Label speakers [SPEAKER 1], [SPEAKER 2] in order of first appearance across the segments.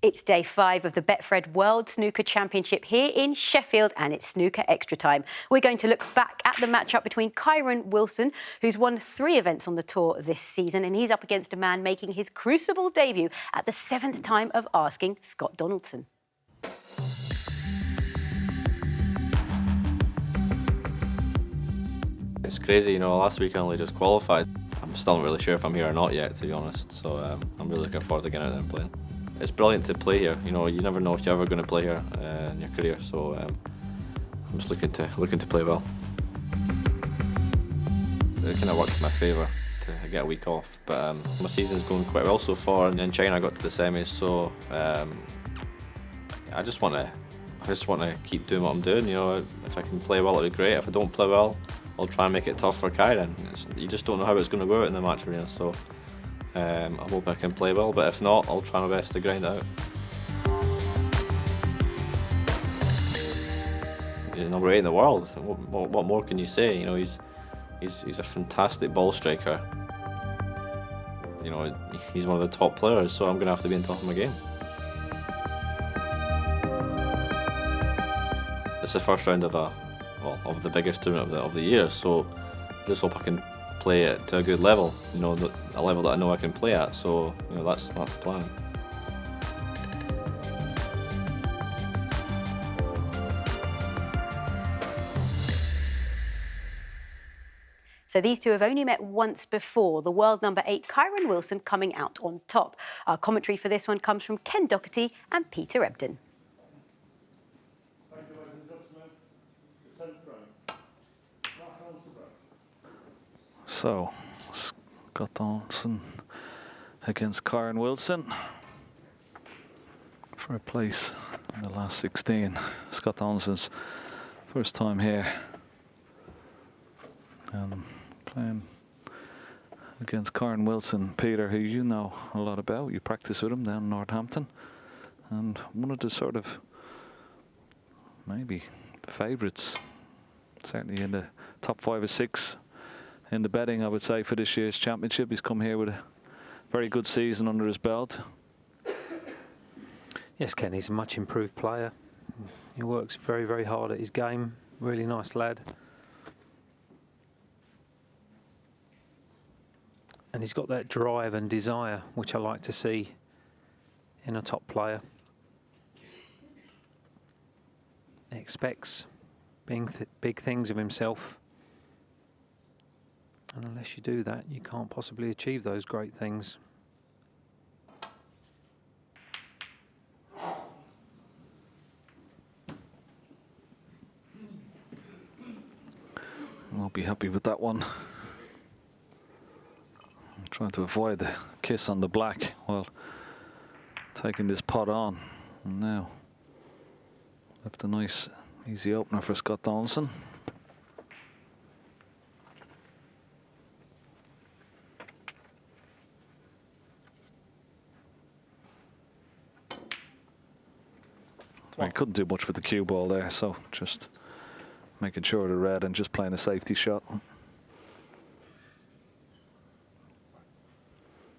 [SPEAKER 1] It's day 5 of the Betfred World Snooker Championship here in Sheffield, and it's Snooker Extra Time. We're going to look back at the matchup between Kyron Wilson, who's won 3 events on the tour this season, and he's up against a man making his Crucible debut at the 7th time of asking, Scott Donaldson.
[SPEAKER 2] It's crazy, you know, last week I only just qualified. I'm still not really sure if I'm here or not yet, to be honest, so I'm really looking forward to getting out there and playing. It's brilliant to play here. You know, you never know if you're ever going to play here in your career. So I'm just looking to play well. It kind of worked in my favour to get a week off. But my season's going quite well so far. And in China, I got to the semis. So I just want to keep doing what I'm doing. You know, if I can play well, it'll be great. If I don't play well, I'll try and make it tough for Kyron. You just don't know how it's going to go out in the match arena. So. I hope I can play well, but if not, I'll try my best to grind it out. He's number 8 in the world. What more can you say? You know, he's a fantastic ball striker. You know, he's one of the top players, so I'm going to have to be on top of my game. It's the first round of of the biggest tournament of the year, so I just hope I can play it to a good level, you know, a level that I know I can play at. So, you know, that's the plan.
[SPEAKER 1] So these two have only met once before, the world number 8 Kyron Wilson coming out on top. Our commentary for this one comes from Ken Doherty and Peter Ebden.
[SPEAKER 3] So, Scott Donaldson against Kyron Wilson for a place in the last 16. Scott Donaldson's first time here and playing against Kyron Wilson. Peter, who you know a lot about, you practice with him down in Northampton, and one of the sort of maybe favourites, certainly in the top 5 or 6 in the betting, I would say, for this year's championship. He's come here with a very good season under his belt.
[SPEAKER 4] Yes, Ken, he's a much improved player. He works very, very hard at his game. Really nice lad. And he's got that drive and desire, which I like to see in a top player. He expects big things of himself. And unless you do that, you can't possibly achieve those great things.
[SPEAKER 3] Won't be happy with that one. I'm trying to avoid the kiss on the black while taking this pot on. And now left a nice easy opener for Scott Donaldson. Well, he couldn't do much with the cue ball there, so just making sure of the red and just playing a safety shot.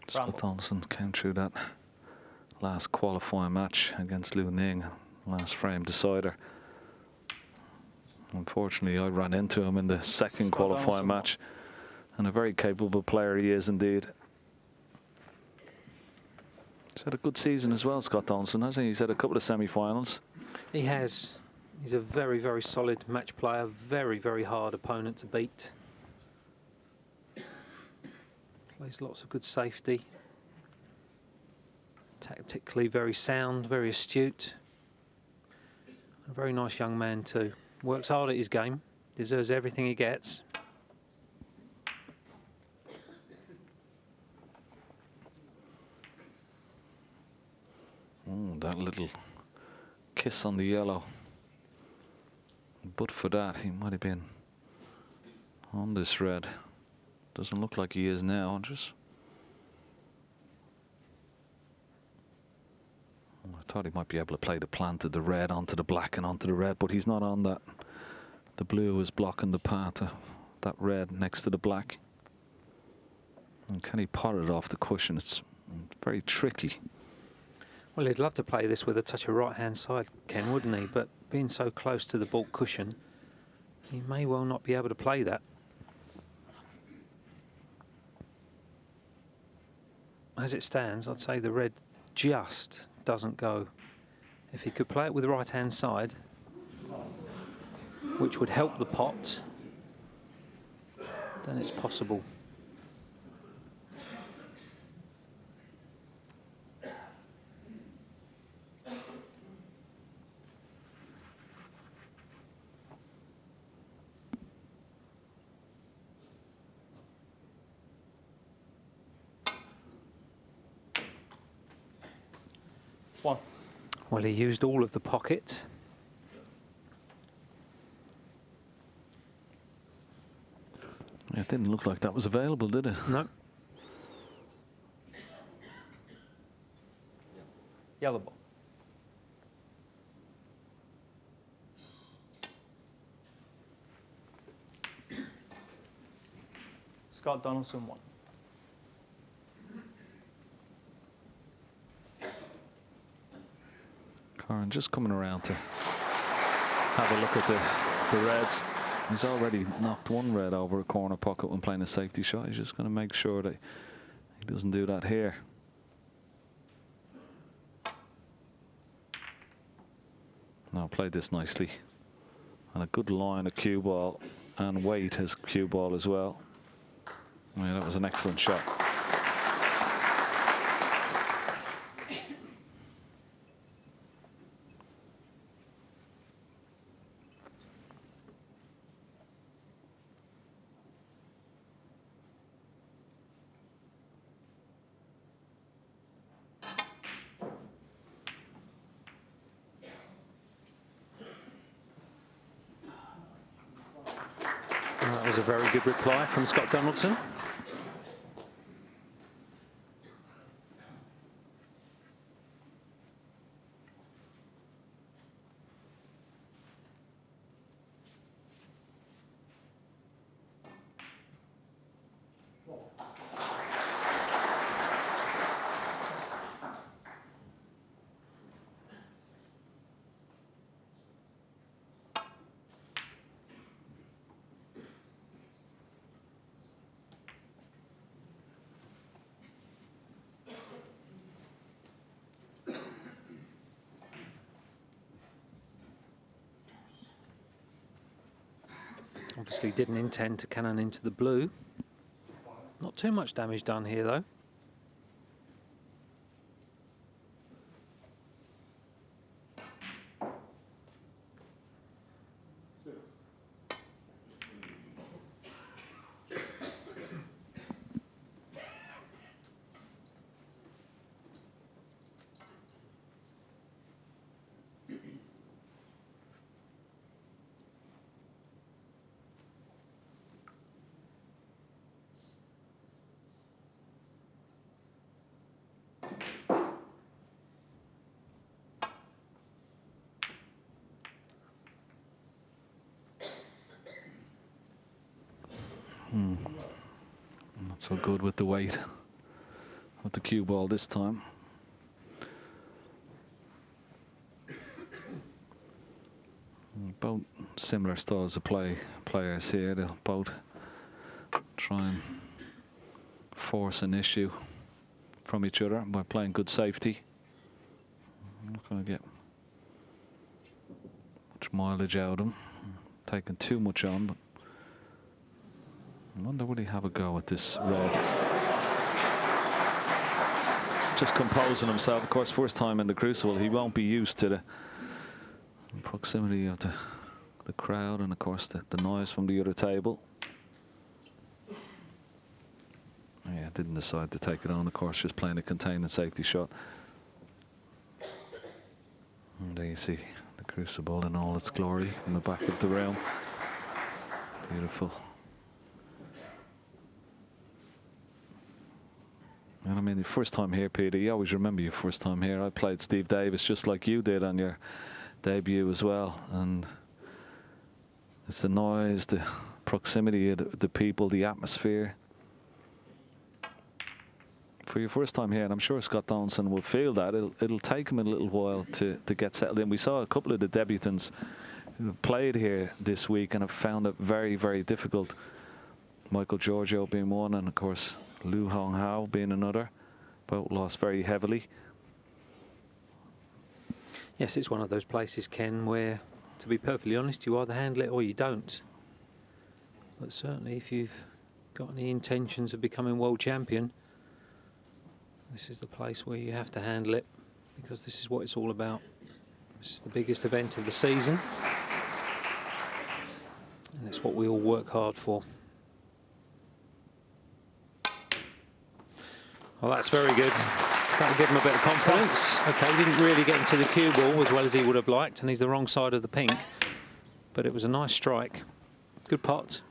[SPEAKER 3] Scott Donaldson came through that last qualifying match against Liu Ning, last frame decider. Unfortunately, I ran into him in the second qualifying match, and a very capable player he is indeed. He's had a good season as well, Scott Donaldson, hasn't he? He's had a couple of semi-finals.
[SPEAKER 4] He has. He's a very, very solid match player. Very, very hard opponent to beat. Plays lots of good safety. Tactically very sound, very astute. A very nice young man too. Works hard at his game. Deserves everything he gets.
[SPEAKER 3] That little kiss on the yellow. But for that, he might have been on this red. Doesn't look like he is now. I thought he might be able to play the planted, the red onto the black and onto the red, but he's not on that. The blue is blocking the path to that red next to the black. And can he pot it off the cushion? It's very tricky.
[SPEAKER 4] Well, he'd love to play this with a touch of right-hand side, Ken, wouldn't he? But being so close to the baulk cushion, he may well not be able to play that. As it stands, I'd say the red just doesn't go. If he could play it with the right-hand side, which would help the pot, then it's possible. Well, he used all of the pocket.
[SPEAKER 3] It didn't look like that was available, did it?
[SPEAKER 4] No.
[SPEAKER 5] Yellow ball. Scott Donaldson 1.
[SPEAKER 3] Karen just coming around to have a look at the reds. He's already knocked one red over a corner pocket when playing a safety shot. He's just going to make sure that he doesn't do that here. Now played this nicely. And a good line of cue ball and weight his cue ball as well. I mean, that was an excellent shot.
[SPEAKER 4] That was a very good reply from Scott Donaldson. Obviously didn't intend to cannon into the blue. Not too much damage done here though.
[SPEAKER 3] Not so good with the weight of the cue ball this time. Both similar styles of players here. They'll both try and force an issue from each other by playing good safety. I'm not going to get much mileage out of them, taking too much on, but I wonder will he have a go at this red. Just composing himself. Of course, first time in the Crucible, he won't be used to the proximity of the crowd and, of course, the noise from the other table. Yeah, didn't decide to take it on, of course, just playing a contained safety shot. And there you see the crucible in all its glory in the back of the room. Beautiful. And I mean, the first time here, Peter, you always remember your first time here. I played Steve Davis just like you did on your debut as well. And it's the noise, the proximity of the people, the atmosphere. For your first time here, and I'm sure Scott Donaldson will feel that, it'll take him a little while to get settled in. We saw a couple of the debutants who have played here this week and have found it very, very difficult. Michael Giorgio being one, and of course Lu Hong-hao being another. Both lost very heavily.
[SPEAKER 4] Yes, it's one of those places, Ken, where, to be perfectly honest, you either handle it or you don't. But certainly if you've got any intentions of becoming world champion, this is the place where you have to handle it, because this is what it's all about. This is the biggest event of the season, and it's what we all work hard for. Well, that's very good. That'll give him a bit of confidence. Okay, he didn't really get into the cue ball as well as he would have liked, and he's the wrong side of the pink. But it was a nice strike. Good pot.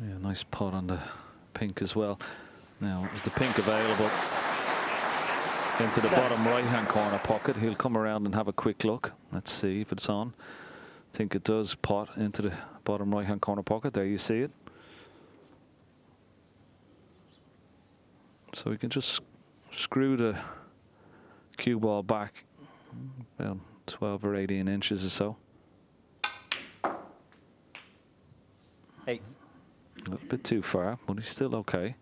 [SPEAKER 3] Yeah, nice pot on the pink as well. Now, is the pink available into the bottom right-hand corner pocket? He'll come around and have a quick look. Let's see if it's on. I think it does pot into the bottom right-hand corner pocket. There you see it. So we can just screw the cue ball back about 12 or 18 inches or so.
[SPEAKER 5] 8.
[SPEAKER 3] A little bit too far, but he's still okay.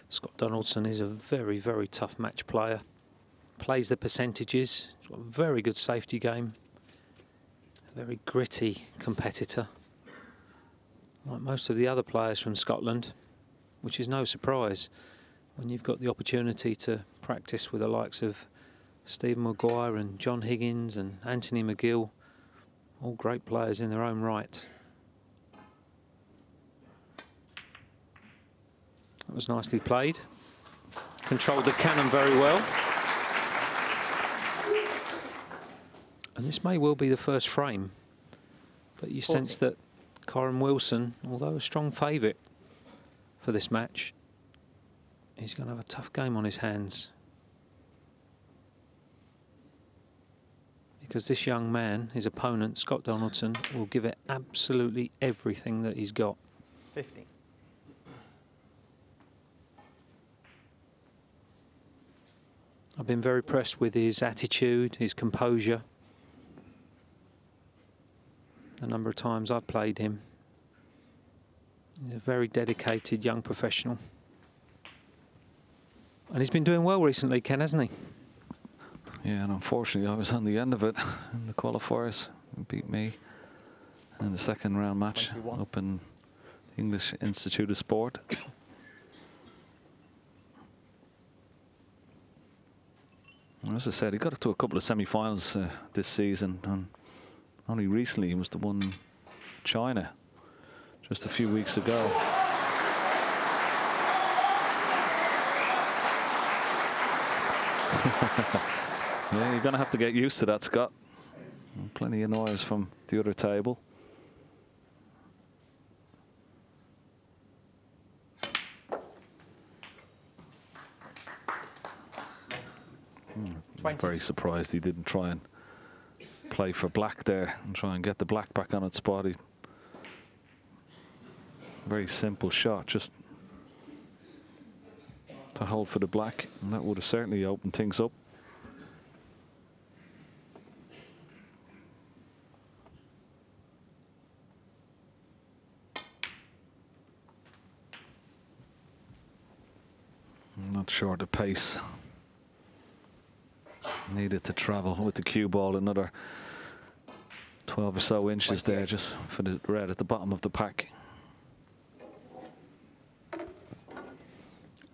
[SPEAKER 4] Scott Donaldson is a very, very tough match player. Plays the percentages. He's got a very good safety game. A very gritty competitor. Like most of the other players from Scotland, which is no surprise when you've got the opportunity to practice with the likes of Stephen Maguire and John Higgins and Anthony McGill, all great players in their own right. That was nicely played. Controlled the cannon very well. And this may well be the first frame, but you sense that Kyren Wilson, although a strong favourite for this match, he's going to have a tough game on his hands. Because this young man, his opponent, Scott Donaldson, will give it absolutely everything that he's got.
[SPEAKER 5] 15.
[SPEAKER 4] I've been very impressed with his attitude, his composure. The number of times I've played him. He's a very dedicated young professional. And he's been doing well recently, Ken, hasn't he?
[SPEAKER 3] Yeah, and unfortunately I was on the end of it in the qualifiers. He beat me in the second round match
[SPEAKER 5] 21.
[SPEAKER 3] up in English Institute of Sport. As I said, he got up to a couple of semi-finals this season, and only recently he was the one in China just a few weeks ago. Yeah, you're going to have to get used to that, Scott. Plenty of noise from the other table. I'm very surprised he didn't try and play for black there and try and get the black back on its spot. Very simple shot, just to hold for the black, and that would have certainly opened things up. I'm not sure the pace Needed to travel with the cue ball another 12 or so inches there, just for the red at the bottom of the pack.
[SPEAKER 4] Well,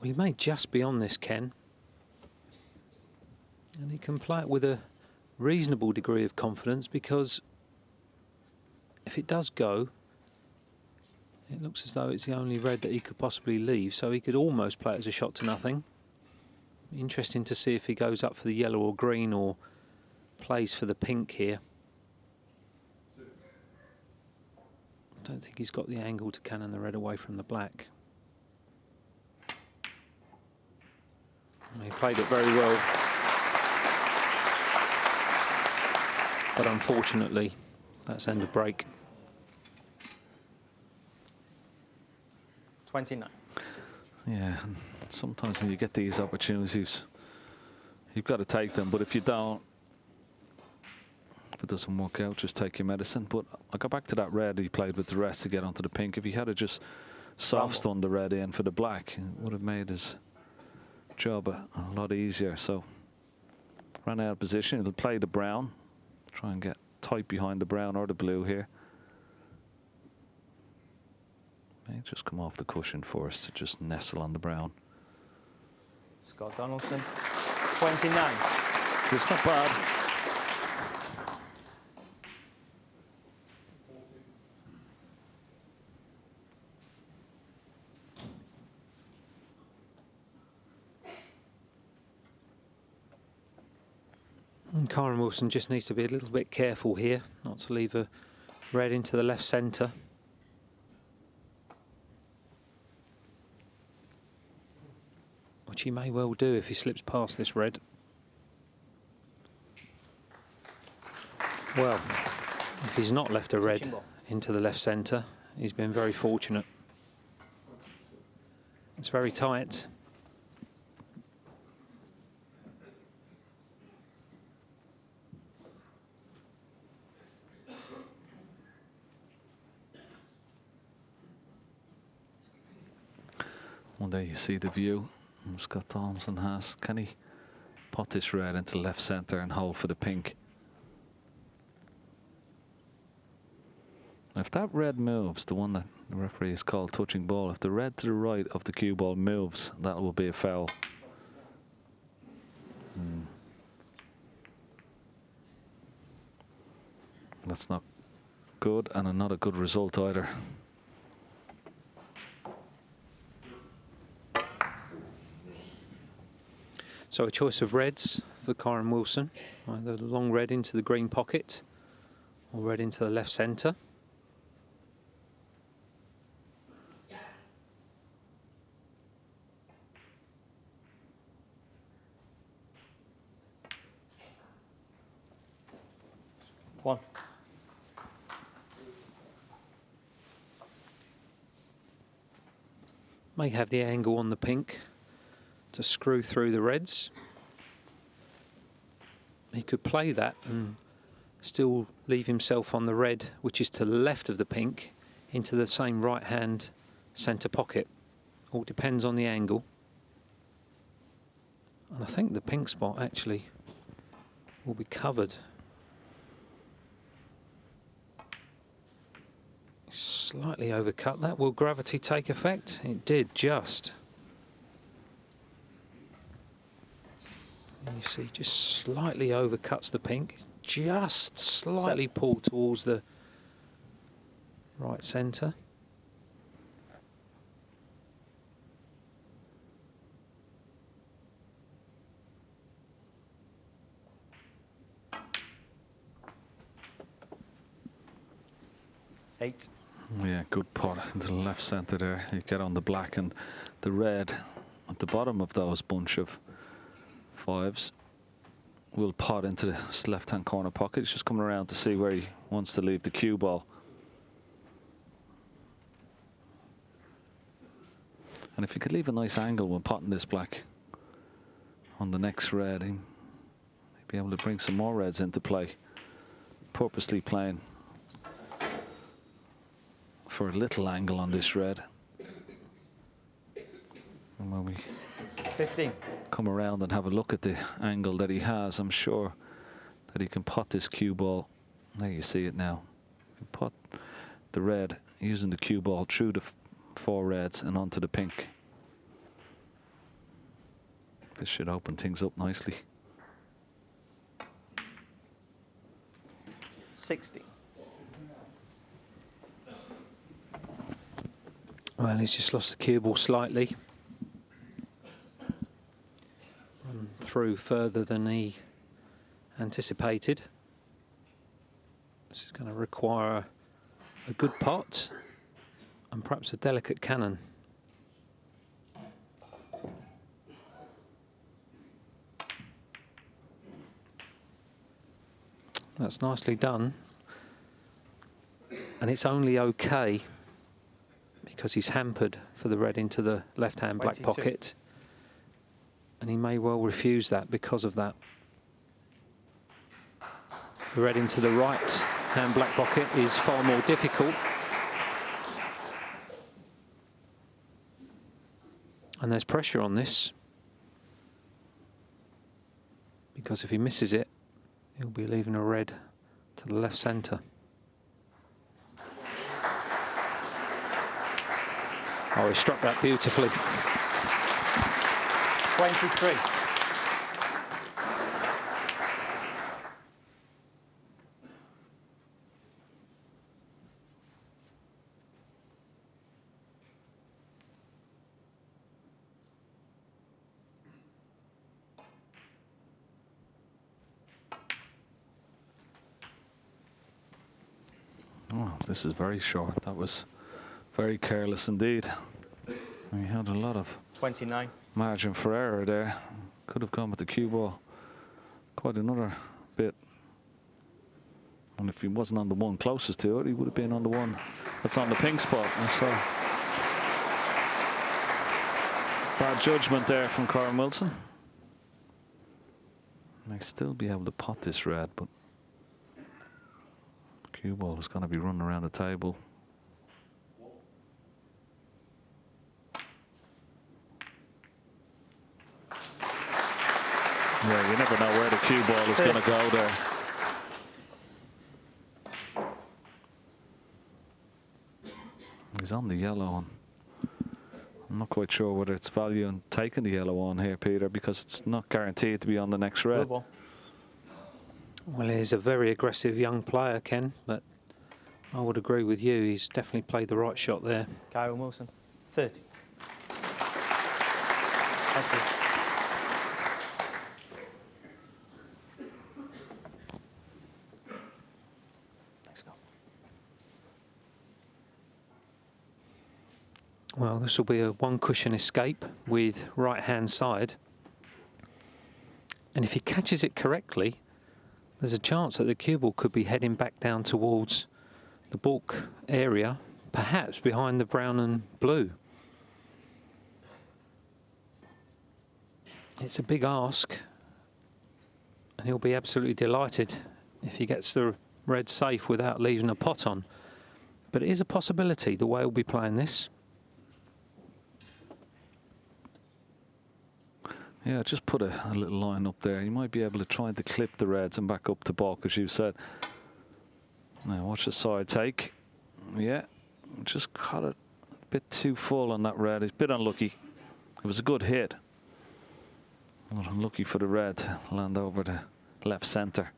[SPEAKER 4] he may just be on this, Ken. And he can play it with a reasonable degree of confidence, because if it does go, it looks as though it's the only red that he could possibly leave, so he could almost play it as a shot to nothing. Interesting to see if he goes up for the yellow or green, or plays for the pink here. I don't think he's got the angle to cannon the red away from the black. He played it very well, but unfortunately that's end of break.
[SPEAKER 5] 29.
[SPEAKER 3] Yeah, and sometimes when you get these opportunities, you've got to take them, but if you don't, if it doesn't work out, just take your medicine. But I go back to that red he played with the rest to get onto the pink. If he had just soft stunned the red in for the black, it would have made his job a lot easier. So ran out of position. He'll play the brown, try and get tight behind the brown or the blue here. May just come off the cushion for us to just nestle on the brown.
[SPEAKER 5] Scott Donaldson, 29.
[SPEAKER 3] It's not bad.
[SPEAKER 4] And Karen Wilson just needs to be a little bit careful here, not to leave a red into the left centre. Which he may well do if he slips past this red. Well, if he's not left a red into the left centre, he's been very fortunate. It's very tight.
[SPEAKER 3] One day you see the view Scott Donaldson has. Can he pot this red into left centre and hold for the pink? If that red moves, the one that the referee has called touching ball, if the red to the right of the cue ball moves, that will be a foul. That's not good, and not a good result either.
[SPEAKER 4] So a choice of reds for Karen Wilson. Either the long red into the green pocket or red into the left centre.
[SPEAKER 5] One.
[SPEAKER 4] May have the angle on the pink to screw through the reds. He could play that and still leave himself on the red, which is to the left of the pink, into the same right-hand centre pocket. All depends on the angle. And I think the pink spot actually will be covered. Slightly overcut that. Will gravity take effect? It did, just. And you see, just slightly overcuts the pink. Just slightly pulled towards the right centre.
[SPEAKER 5] Eight.
[SPEAKER 3] Yeah, good pot into the left centre there. You get on the black, and the red at the bottom of those bunch of fives will pot into the left-hand corner pocket. He's just coming around to see where he wants to leave the cue ball. And if he could leave a nice angle when potting this black on the next red, he'd be able to bring some more reds into play. Purposely playing for a little angle on this red. And when we
[SPEAKER 5] 15.
[SPEAKER 3] come around and have a look at the angle that he has, I'm sure that he can pot this cue ball. There you see it now. He can pot the red using the cue ball through the 4 reds and onto the pink. This should open things up nicely.
[SPEAKER 5] 60.
[SPEAKER 4] Well, he's just lost the cue ball slightly. Run through further than he anticipated. This is going to require a good pot and perhaps a delicate cannon. That's nicely done. And it's only okay because he's hampered for the red into the left-hand black
[SPEAKER 5] 22.
[SPEAKER 4] pocket. And he may well refuse that because of that. The red into the right-hand black pocket is far more difficult. And there's pressure on this, because if he misses it, he'll be leaving a red to the left centre. Oh, he struck that beautifully.
[SPEAKER 5] 23.
[SPEAKER 3] Oh, this is very short. That was very careless indeed. He had a lot of
[SPEAKER 5] 29.
[SPEAKER 3] margin for error there. Could have gone with the cue ball quite another bit. And if he wasn't on the one closest to it, he would have been on the one that's on the pink spot. And so bad judgment there from Karen Wilson. May still be able to pot this red, but cue ball is going to be running around the table. Yeah, you never know where the cue ball is going to go there. He's on the yellow, and I'm not quite sure whether it's value in taking the yellow on here, Peter, because it's not guaranteed to be on the next red.
[SPEAKER 5] Well,
[SPEAKER 4] he's a very aggressive young player, Ken, but I would agree with you. He's definitely played the right shot there.
[SPEAKER 5] Karen Wilson, 30. Thank you.
[SPEAKER 4] Well, this will be a one cushion escape with right hand side. And if he catches it correctly, there's a chance that the cue ball could be heading back down towards the balk area, perhaps behind the brown and blue. It's a big ask, and he'll be absolutely delighted if he gets the red safe without leaving a pot on. But it is a possibility the way he'll be playing this.
[SPEAKER 3] Yeah, just put a little line up there. You might be able to try to clip the reds and back up to balk, as you said. Now watch the side take. Yeah, just caught it a bit too full on that red. He's a bit unlucky. It was a good hit. Not unlucky for the red to land over the left centre.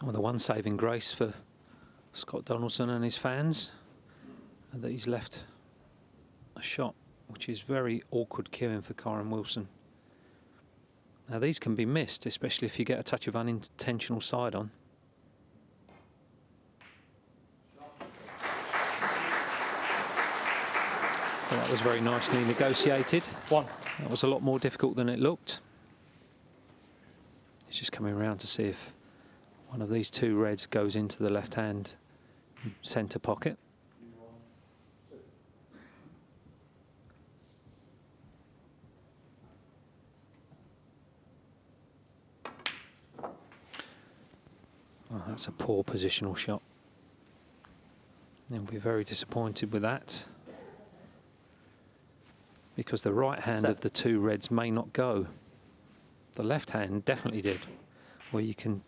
[SPEAKER 4] Well, the one saving grace for Scott Donaldson and his fans, and that he's left a shot which is very awkward cueing for Karen Wilson. Now these can be missed, especially if you get a touch of unintentional side on. Well, that was very nicely negotiated. That was a lot more difficult than it looked. He's just coming around to see if one of these two reds goes into the left hand centre pocket. Oh, that's a poor positional shot. He'll be very disappointed with that, because the right hand of the two reds may not go. The left hand definitely did, where you can...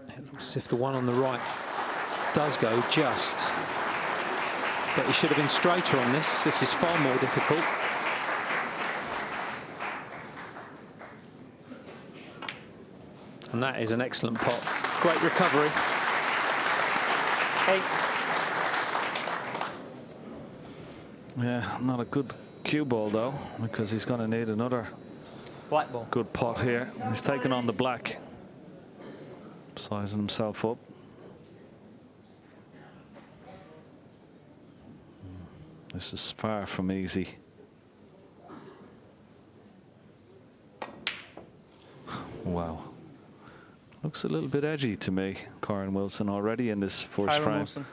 [SPEAKER 4] It looks as if the one on the right does go just. But he should have been straighter on this. This is far more difficult. And that is an excellent pot. Great recovery.
[SPEAKER 5] 8.
[SPEAKER 3] Yeah, not a good cue ball though, because he's going to need another
[SPEAKER 5] Black ball.
[SPEAKER 3] good pot here. He's taking on the black, sizing himself up. This is far from easy. Wow. Looks a little bit edgy to me, Kyron Wilson, already in this first
[SPEAKER 5] Kyron
[SPEAKER 3] frame.
[SPEAKER 5] Wilson,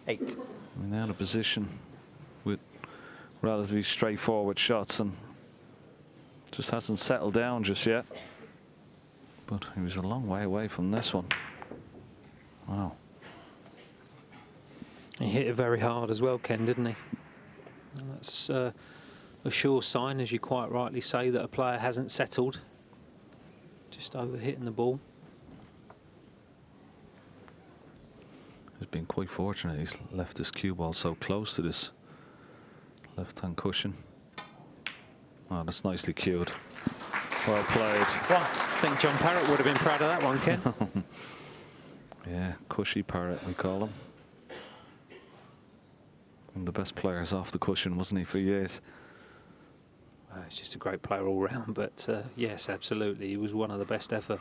[SPEAKER 5] 8.
[SPEAKER 3] I mean, out of position with relatively straightforward shots, and just hasn't settled down just yet. But he was a long way away from this one. Wow.
[SPEAKER 4] He hit it very hard as well, Ken, didn't he? And that's a sure sign, as you quite rightly say, that a player hasn't settled. Just over hitting the ball.
[SPEAKER 3] He's been quite fortunate. He's left his cue ball so close to this left-hand cushion. Oh, that's nicely cued. Well played.
[SPEAKER 4] Well, I think John Parrott would have been proud of that one, Ken.
[SPEAKER 3] Yeah, cushy Parrott, we call him. One of the best players off the cushion, wasn't he, for years?
[SPEAKER 4] He's just a great player all round, but yes, absolutely. He was one of the best ever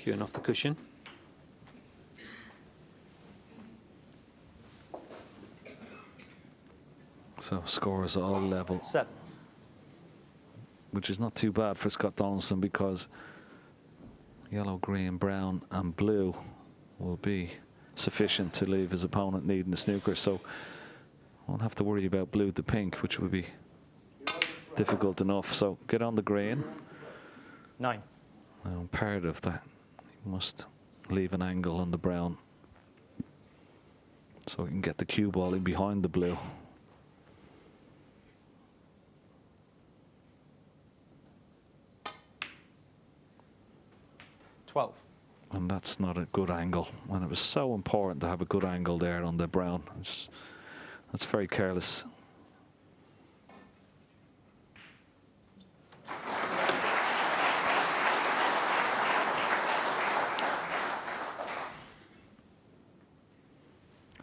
[SPEAKER 4] cueing off the cushion.
[SPEAKER 3] So scores at all level,
[SPEAKER 5] 7.
[SPEAKER 3] which is not too bad for Scott Donaldson, because yellow, green, brown and blue will be sufficient to leave his opponent needing the snooker. So won't have to worry about blue to pink, which would be difficult enough. So get on the green.
[SPEAKER 5] 9.
[SPEAKER 3] Now, part of that, he must leave an angle on the brown so he can get the cue ball in behind the blue. And that's not a good angle. And it was so important to have a good angle there on the brown. That's very careless.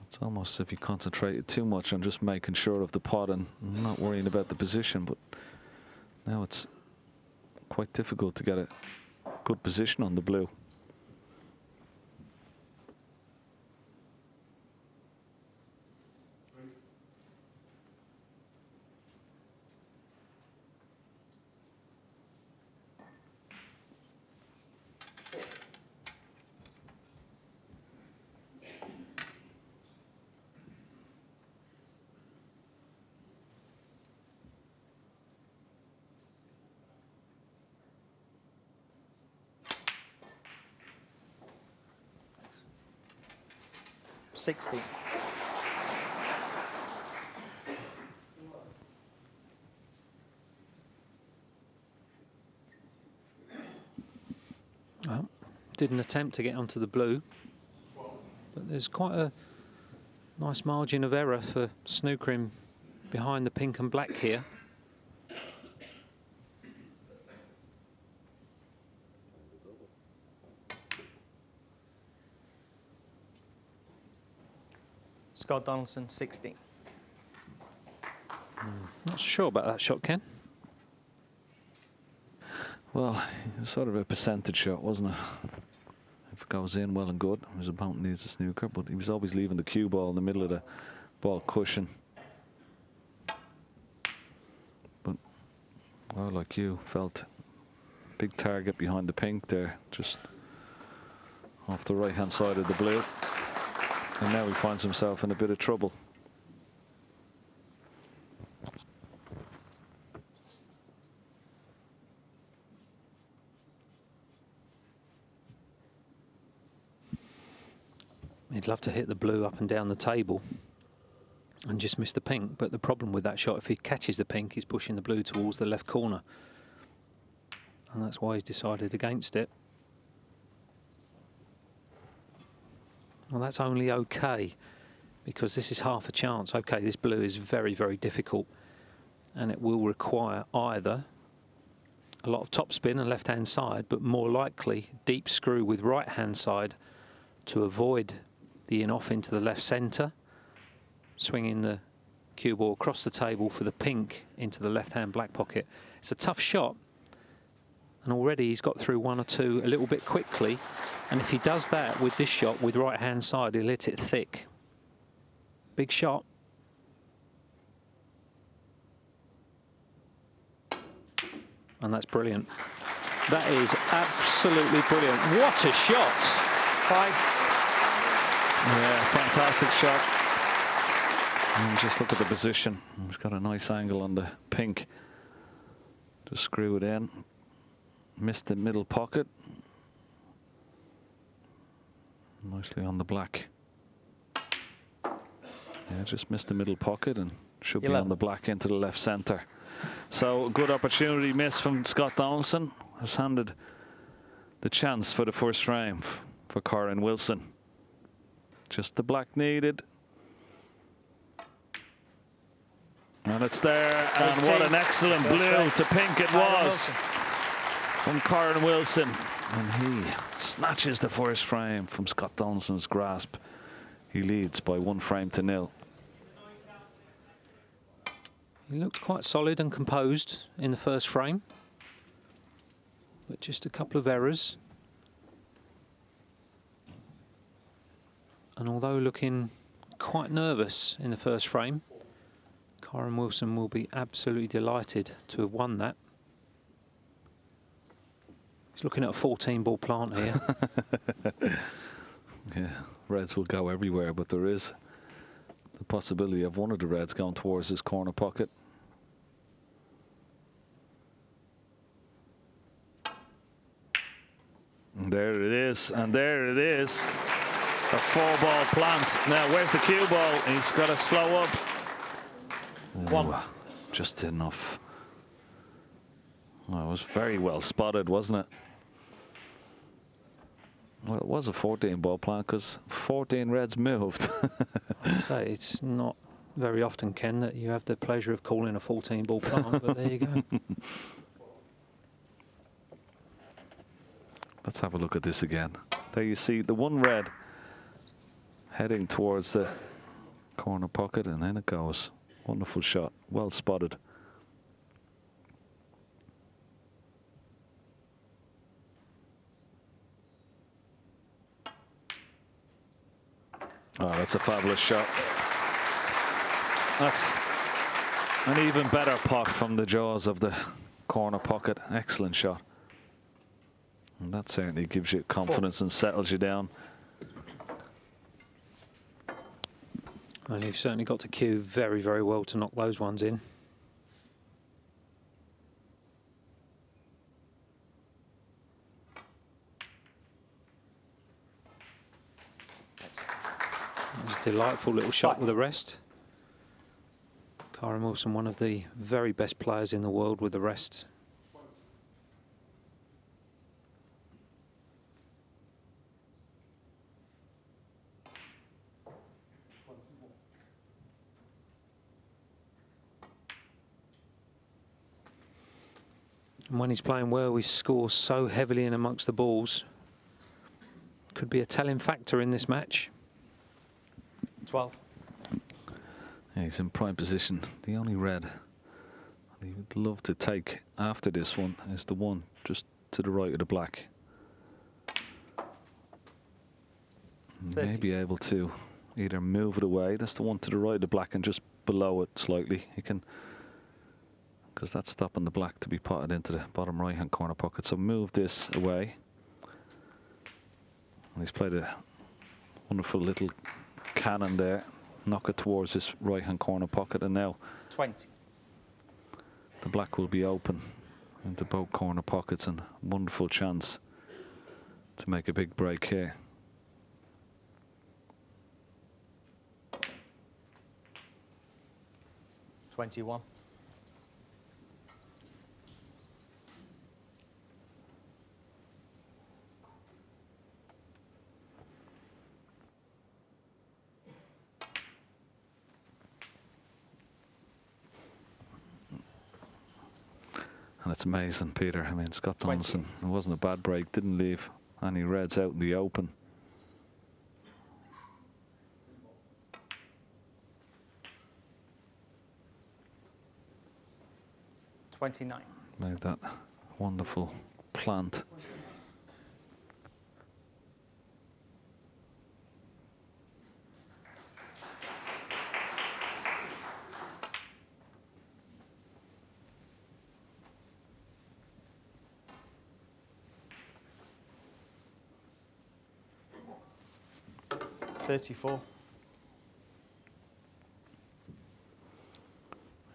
[SPEAKER 3] It's almost as if he concentrated too much on just making sure of the pot and not worrying about the position. But now it's quite difficult to get a good position on the blue.
[SPEAKER 5] $60.
[SPEAKER 4] Well, did an attempt to get onto the blue, but there's quite a nice margin of error for snookering behind the pink and black here.
[SPEAKER 5] Scott Donaldson, 60.
[SPEAKER 4] Not so sure about that shot, Ken.
[SPEAKER 3] Well, it was sort of a percentage shot, wasn't it? If it goes in, well and good. His opponent needs a snooker, but he was always leaving the cue ball in the middle of the ball cushion. But, well, like you, felt big target behind the pink there, just off the right-hand side of the blue. And now he finds himself in a bit of trouble.
[SPEAKER 4] He'd love to hit the blue up and down the table and just miss the pink. But the problem with that shot, if he catches the pink, he's pushing the blue towards the left corner. And that's why he's decided against it. Well, that's only okay, because this is half a chance. Okay, this blue is very, very difficult, and it will require either a lot of topspin and left-hand side, but more likely deep screw with right-hand side to avoid the in-off into the left centre, swinging the cue ball across the table for the pink into the left-hand black pocket. It's a tough shot, and already he's got through one or two a little bit quickly, and if he does that with this shot with right-hand side, he'll hit it thick. Big shot. And that's brilliant. That is absolutely brilliant. What a shot.
[SPEAKER 5] 5.
[SPEAKER 3] Yeah, fantastic shot. And just look at the position. He's got a nice angle on the pink. Just screw it in. Missed the middle pocket. Nicely on the black. Yeah, just missed the middle pocket and should be on the black into the left centre. So good opportunity miss from Scott Donaldson. Has handed the chance for the first frame for Kyron Wilson. Just the black needed. And it's there. And what an excellent blue to pink it was from Kyron Wilson. And he snatches the first frame from Scott Donaldson's grasp. He leads by 1 frame to 0.
[SPEAKER 4] He looked quite solid and composed in the first frame, but just a couple of errors. And although looking quite nervous in the first frame, Kyron Wilson will be absolutely delighted to have won that. He's looking at a 14-ball plant here.
[SPEAKER 3] Yeah, reds will go everywhere, but there is the possibility of one of the reds going towards his corner pocket. And there it is, and there it is. A 4-ball plant. Now, where's the cue ball? He's got to slow up.
[SPEAKER 5] 1.
[SPEAKER 3] Just enough. Well, it was very well spotted, wasn't it? Well, it was a 14-ball plant because 14 reds moved.
[SPEAKER 4] I'd say it's not very often, Ken, that you have the pleasure of calling a 14-ball plant, but there you go.
[SPEAKER 3] Let's have a look at this again. There you see the one red heading towards the corner pocket, and then it goes. Wonderful shot, well spotted. Oh, that's a fabulous shot. That's an even better pot from the jaws of the corner pocket. Excellent shot. And that certainly gives you confidence and settles you down.
[SPEAKER 4] Well, you've certainly got to cue very, very well to knock those ones in. It was a delightful little shot with the rest. Kyron Wilson, one of the very best players in the world with the rest. And when he's playing well, he scores so heavily in amongst the balls. Could be a telling factor in this match.
[SPEAKER 5] 12.
[SPEAKER 3] Yeah, he's in prime position. The only red he would love to take after this one is the one just to the right of the black. He may be able to either move it away. That's the one to the right of the black and just below it slightly. He can, because that's stopping the black to be potted into the bottom right-hand corner pocket. So move this away. And he's played a wonderful little cannon there. Knock it towards this right-hand corner pocket, and now
[SPEAKER 5] 20.
[SPEAKER 3] The black will be open into both corner pockets, and wonderful chance to make a big break here.
[SPEAKER 5] 21.
[SPEAKER 3] And it's amazing, Peter. I mean, Scott Donaldson,
[SPEAKER 5] 28.
[SPEAKER 3] it wasn't a bad break, didn't leave any reds out in the open.
[SPEAKER 5] $29.
[SPEAKER 3] Made that wonderful plant.
[SPEAKER 5] $34.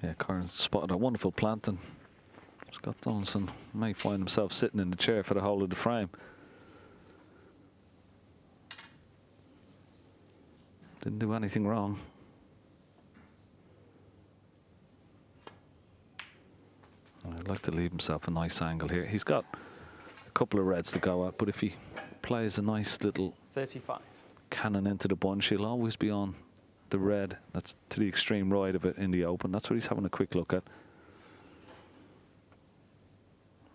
[SPEAKER 3] Yeah, Karen spotted a wonderful plant, and Scott Donaldson may find himself sitting in the chair for the whole of the frame. Didn't do anything wrong. I'd like to leave himself a nice angle here. He's got a couple of reds to go at, but if he plays a nice little
[SPEAKER 5] 35.
[SPEAKER 3] cannon into the bunch, he'll always be on the red that's to the extreme right of it in the open. That's what he's having a quick look at.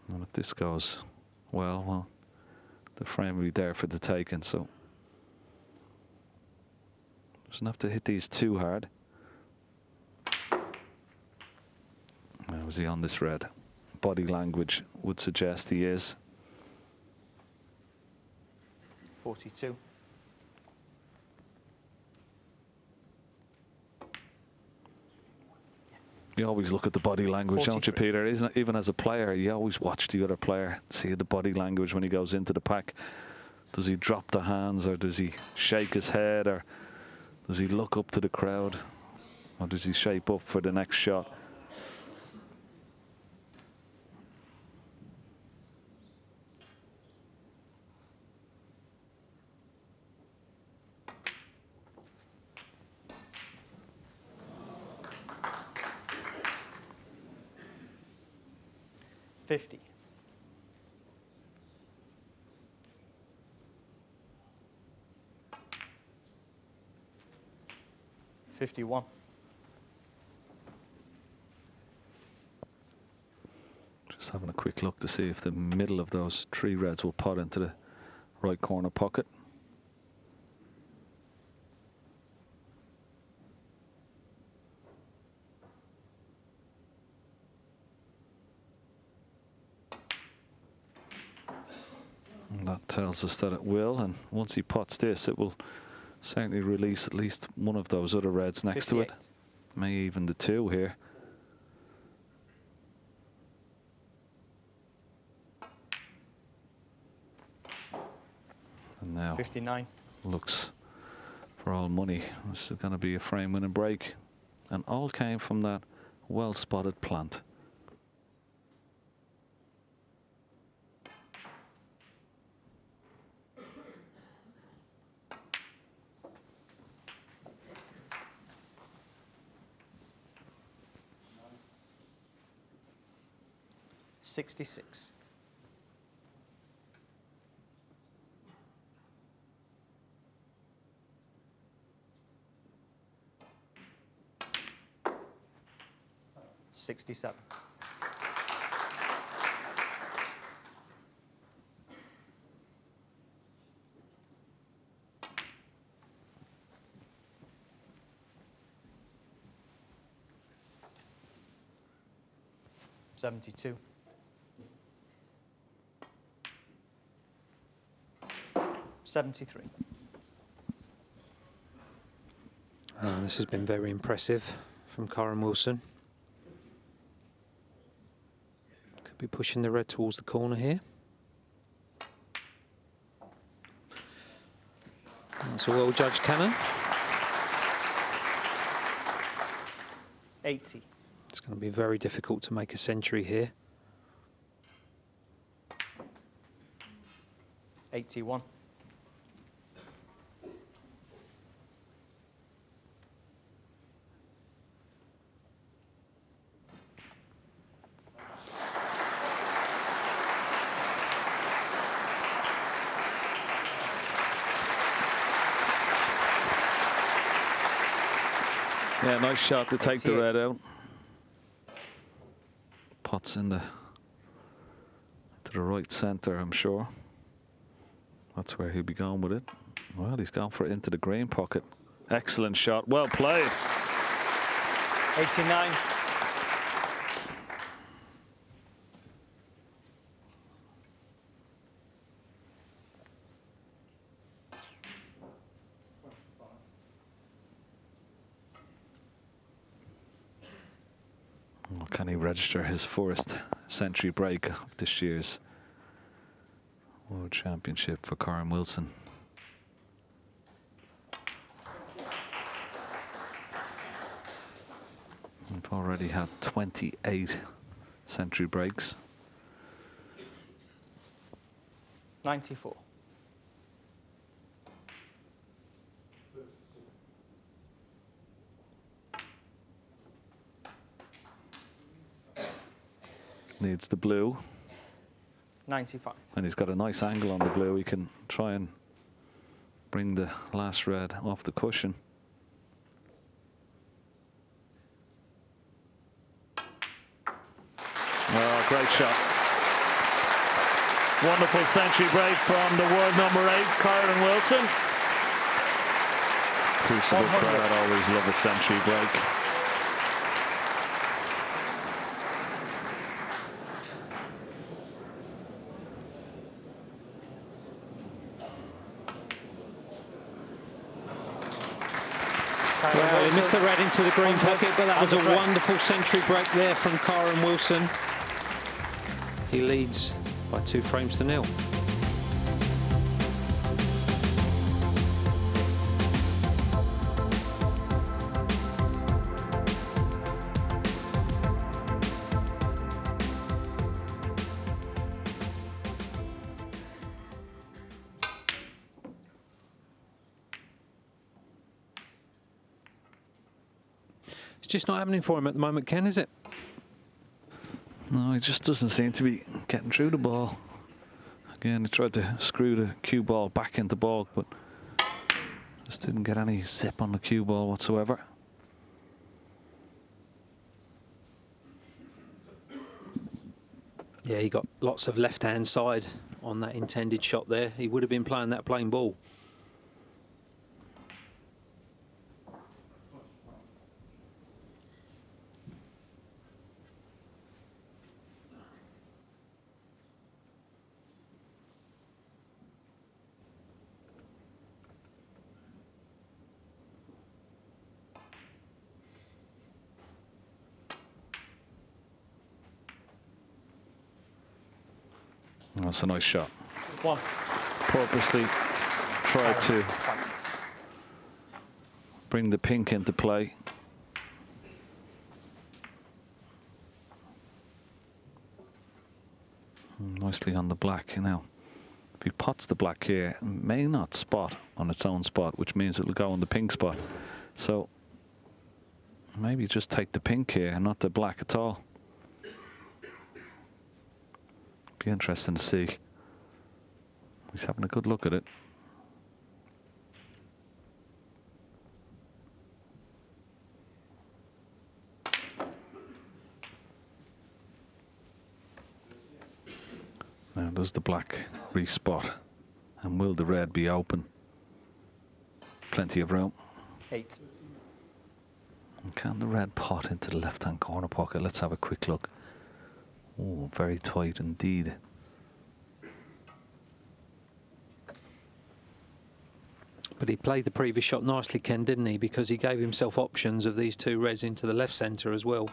[SPEAKER 3] And if this goes well, the frame will be there for the taking, so doesn't have to hit these too hard. Now, is he on this red? Body language would suggest he is.
[SPEAKER 5] 42.
[SPEAKER 3] You always look at the body language, don't you,
[SPEAKER 5] 43.
[SPEAKER 3] Peter? Isn't it? Even as a player, you always watch the other player, see the body language when he goes into the pack. Does he drop the hands, or does he shake his head, or does he look up to the crowd, or does he shape up for the next shot?
[SPEAKER 5] $50. $51.
[SPEAKER 3] Just having a quick look to see if the middle of those three reds will pot into the right corner pocket. And that tells us that it will, and once he pots this, it will certainly release at least one of those other reds next to it.
[SPEAKER 5] 58.
[SPEAKER 3] May even the two here. And now
[SPEAKER 5] 59.
[SPEAKER 3] looks for all money. This is going to be a frame winning break, and all came from that well spotted plant.
[SPEAKER 5] $66. $67. $72. $73.
[SPEAKER 4] This has been very impressive from Karen Wilson. Could be pushing the red towards the corner here. That's a well-judged cannon.
[SPEAKER 5] 80.
[SPEAKER 4] It's going to be very difficult to make a century here.
[SPEAKER 5] 81.
[SPEAKER 3] Yeah, nice shot to take the
[SPEAKER 5] 88.
[SPEAKER 3] red out. Pots in the to the right centre, I'm sure. That's where he'll be going with it. Well, he's gone for it into the green pocket. Excellent shot. Well played.
[SPEAKER 5] 89.
[SPEAKER 3] Oh, can he register his first century break of this year's World Championship for Karen Wilson? We've already had 28 century breaks.
[SPEAKER 5] 94.
[SPEAKER 3] Needs the blue.
[SPEAKER 5] 95.
[SPEAKER 3] And he's got a nice angle on the blue. He can try and bring the last red off the cushion. Oh, great shot. Wonderful century break from the world number 8, Kyron Wilson. Crucible crowd always love a century break.
[SPEAKER 4] Well, he missed the red into the green pocket, but that was a wonderful century break there from Kyron Wilson. He leads by 2 frames to 0. It's just not happening for him at the moment, Ken, is it?
[SPEAKER 3] No, he just doesn't seem to be getting through the ball. Again, he tried to screw the cue ball back into ball, but just didn't get any zip on the cue ball whatsoever.
[SPEAKER 4] Yeah, he got lots of left-hand side on that intended shot there. He would have been playing that plain ball.
[SPEAKER 3] That's a nice shot.
[SPEAKER 5] 1.
[SPEAKER 3] Purposely tried to bring the pink into play. Nicely on the black. Now, if he pots the black here, it may not spot on its own spot, which means it'll go on the pink spot. So maybe just take the pink here and not the black at all. Be interesting to see. He's having a good look at it. Now does the black respot, and will the red be open? Plenty of room.
[SPEAKER 5] 8.
[SPEAKER 3] And can the red pot into the left-hand corner pocket? Let's have a quick look. Oh, very tight indeed.
[SPEAKER 4] But he played the previous shot nicely, Ken, didn't he? Because he gave himself options of these 2 reds into the left centre as well.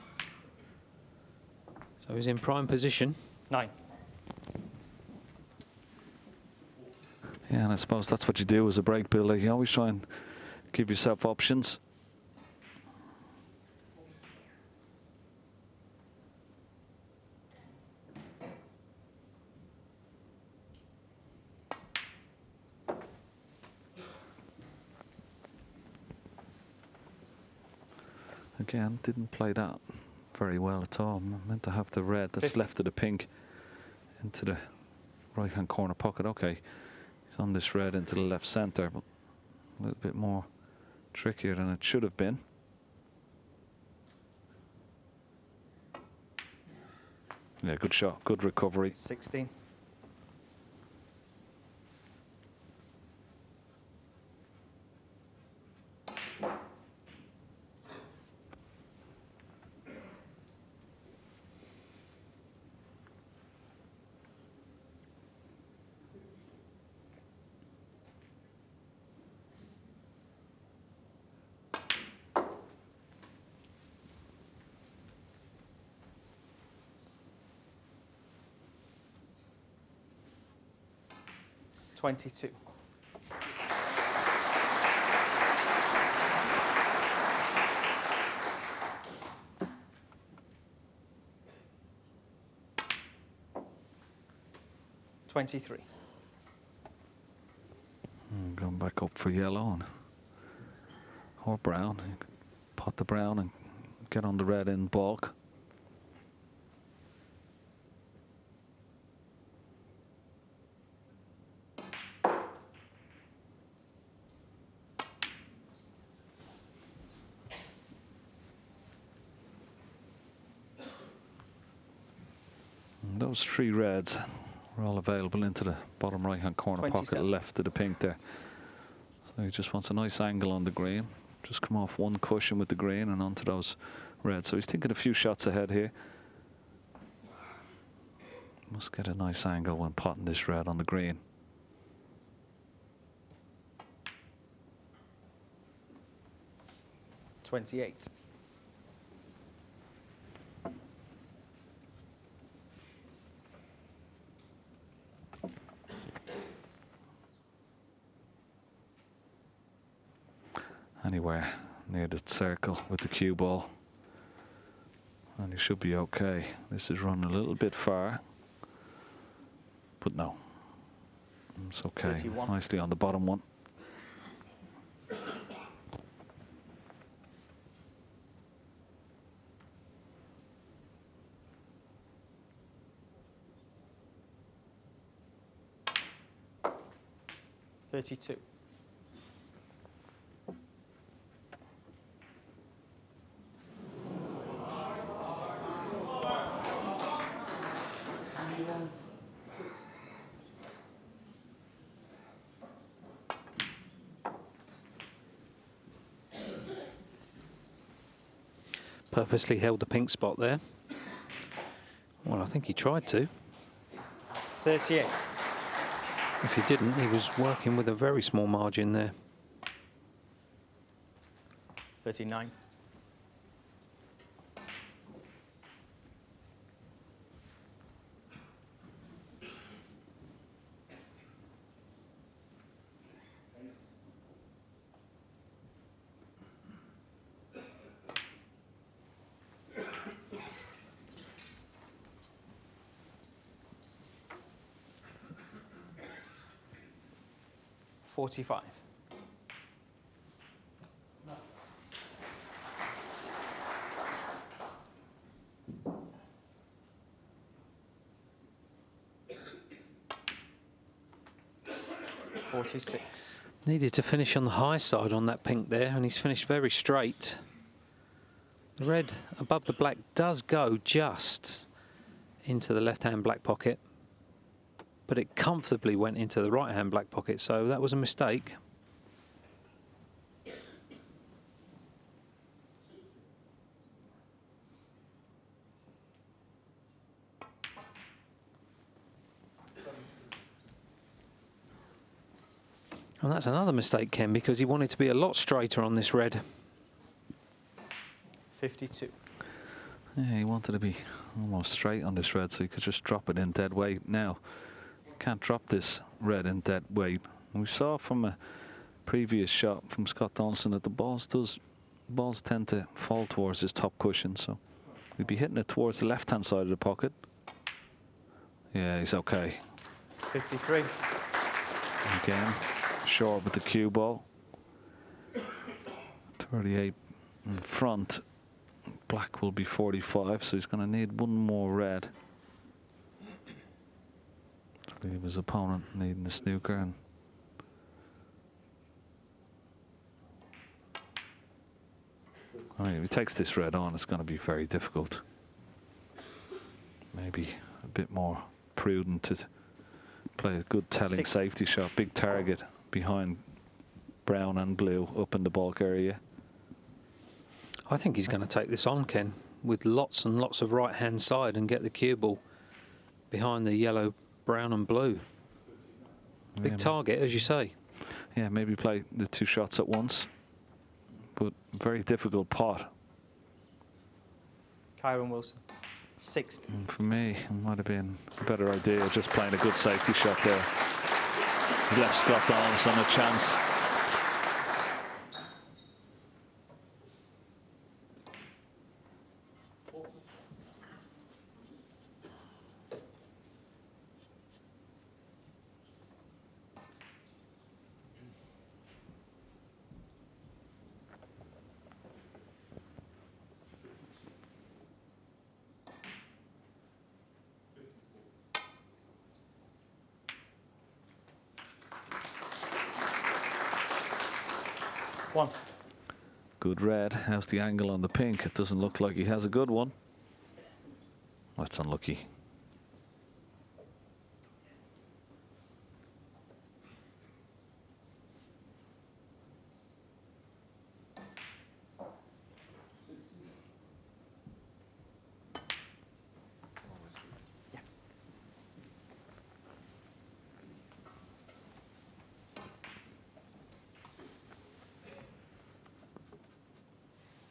[SPEAKER 4] So he's in prime position.
[SPEAKER 5] 9.
[SPEAKER 3] Yeah, and I suppose that's what you do as a break builder. You always try and give yourself options. Again, didn't play that very well at all. Meant to have the red that's
[SPEAKER 5] 50.
[SPEAKER 3] left of the pink into the right-hand corner pocket. Okay, he's on this red into the left centre, but a little bit more trickier than it should have been. Yeah, good shot, good recovery.
[SPEAKER 5] 16. $22. $23.
[SPEAKER 3] Going back up for yellow or brown. Pot the brown and get on the red in bulk. And those 3 reds are all available into the bottom right-hand corner
[SPEAKER 5] 27.
[SPEAKER 3] pocket left of the pink there. So he just wants a nice angle on the green. Just come off one cushion with the green and onto those reds. So he's thinking a few shots ahead here. Must get a nice angle when potting this red on the green.
[SPEAKER 5] $28.
[SPEAKER 3] Anywhere near the circle with the cue ball. And he should be okay. This is running a little bit far. But no. It's okay.
[SPEAKER 5] 31.
[SPEAKER 3] Nicely on the bottom one.
[SPEAKER 5] $32.
[SPEAKER 4] Purposely held the pink spot there. Well, I think he tried to.
[SPEAKER 5] 38.
[SPEAKER 4] If he didn't, he was working with a very small margin there.
[SPEAKER 5] 39. $45. $46.
[SPEAKER 4] Needed to finish on the high side on that pink there, and he's finished very straight. The red above the black does go just into the left-hand black pocket, but it comfortably went into the right-hand black pocket, so that was a mistake. And that's another mistake, Ken, because he wanted to be a lot straighter on this red.
[SPEAKER 5] 52.
[SPEAKER 3] Yeah, he wanted to be almost straight on this red so he could just drop it in dead weight. Now, can't drop this red in dead weight. We saw from a previous shot from Scott Donaldson that the balls tend to fall towards his top cushion, so he'd be hitting it towards the left-hand side of the pocket. Yeah, he's okay.
[SPEAKER 5] 53.
[SPEAKER 3] Again, short with the cue ball. 38 in front. Black will be 45, so he's going to need one more red. Leave his opponent needing the snooker. And I mean, if he takes this red on, it's going to be very difficult. maybe a bit more prudent to play a good telling
[SPEAKER 5] 60.
[SPEAKER 3] safety shot. Big target behind brown and blue up in the bulk area.
[SPEAKER 4] I think he's going to take this on, Ken, with lots and lots of right-hand side and get the cue ball behind the yellow, brown and blue. Big target, as you say.
[SPEAKER 3] Yeah, maybe play the 2 shots at once, but very difficult pot.
[SPEAKER 5] Kyron Wilson, 60.
[SPEAKER 3] And for me, it might have been a better idea just playing a good safety shot there. He left Scott Donaldson a chance.
[SPEAKER 5] One.
[SPEAKER 3] Good red. How's the angle on the pink? It doesn't look like he has a good one. That's unlucky.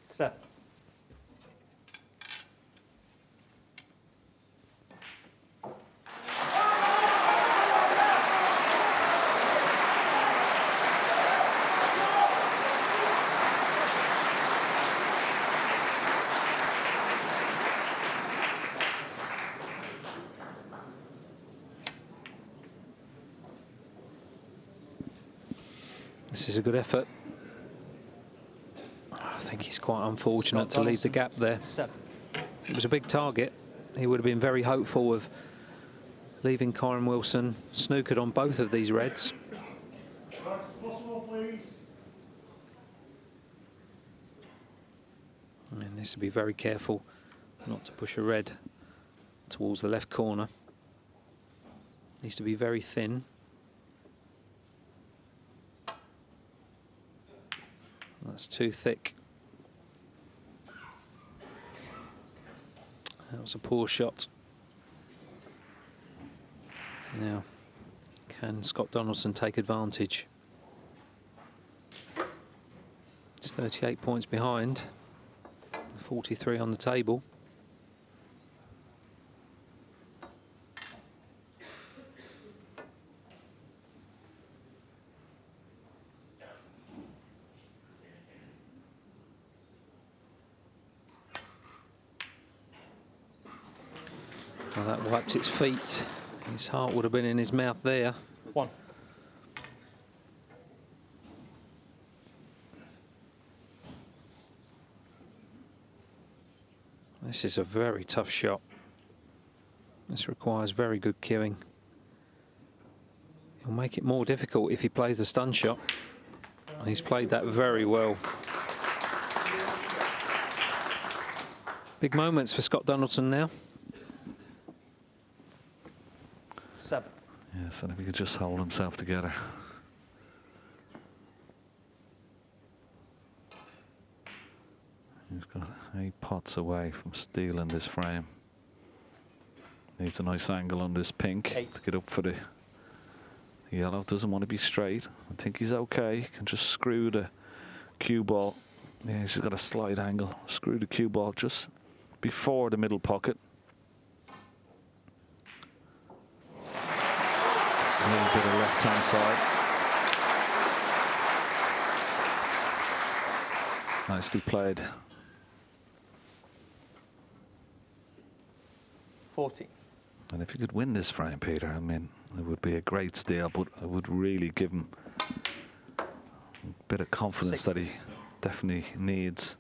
[SPEAKER 5] Seven.
[SPEAKER 4] This is a good effort. I think he's quite unfortunate to leave the gap there.
[SPEAKER 5] 7.
[SPEAKER 4] It was a big target. He would have been very hopeful of leaving Kyron Wilson snookered on both of these reds. And needs to be very careful not to push a red towards the left corner. Needs to be very thin. That's too thick. That was a poor shot. Now, can Scott Donaldson take advantage? It's 38 points behind, 43 on the table. Well, that wiped its feet. His heart would have been in his mouth there.
[SPEAKER 5] 1.
[SPEAKER 4] This is a very tough shot. This requires very good cueing. He'll make it more difficult if he plays the stun shot. And he's played that very well. Big moments for Scott Donaldson now.
[SPEAKER 5] 7.
[SPEAKER 3] Yes, and if he could just hold himself together. He's got 8 pots away from stealing this frame. Needs a nice angle on this pink
[SPEAKER 5] 8.
[SPEAKER 3] to get up for the yellow. Doesn't want to be straight. I think he's okay. He can just screw the cue ball. Yeah, he's got a slight angle. Screw the cue ball just before the middle pocket. A little bit of left-hand side. Nicely played.
[SPEAKER 5] 40.
[SPEAKER 3] And if you could win this frame, Peter, I mean, it would be a great steal, but I would really give him a bit of confidence
[SPEAKER 5] 60.
[SPEAKER 3] that he definitely needs.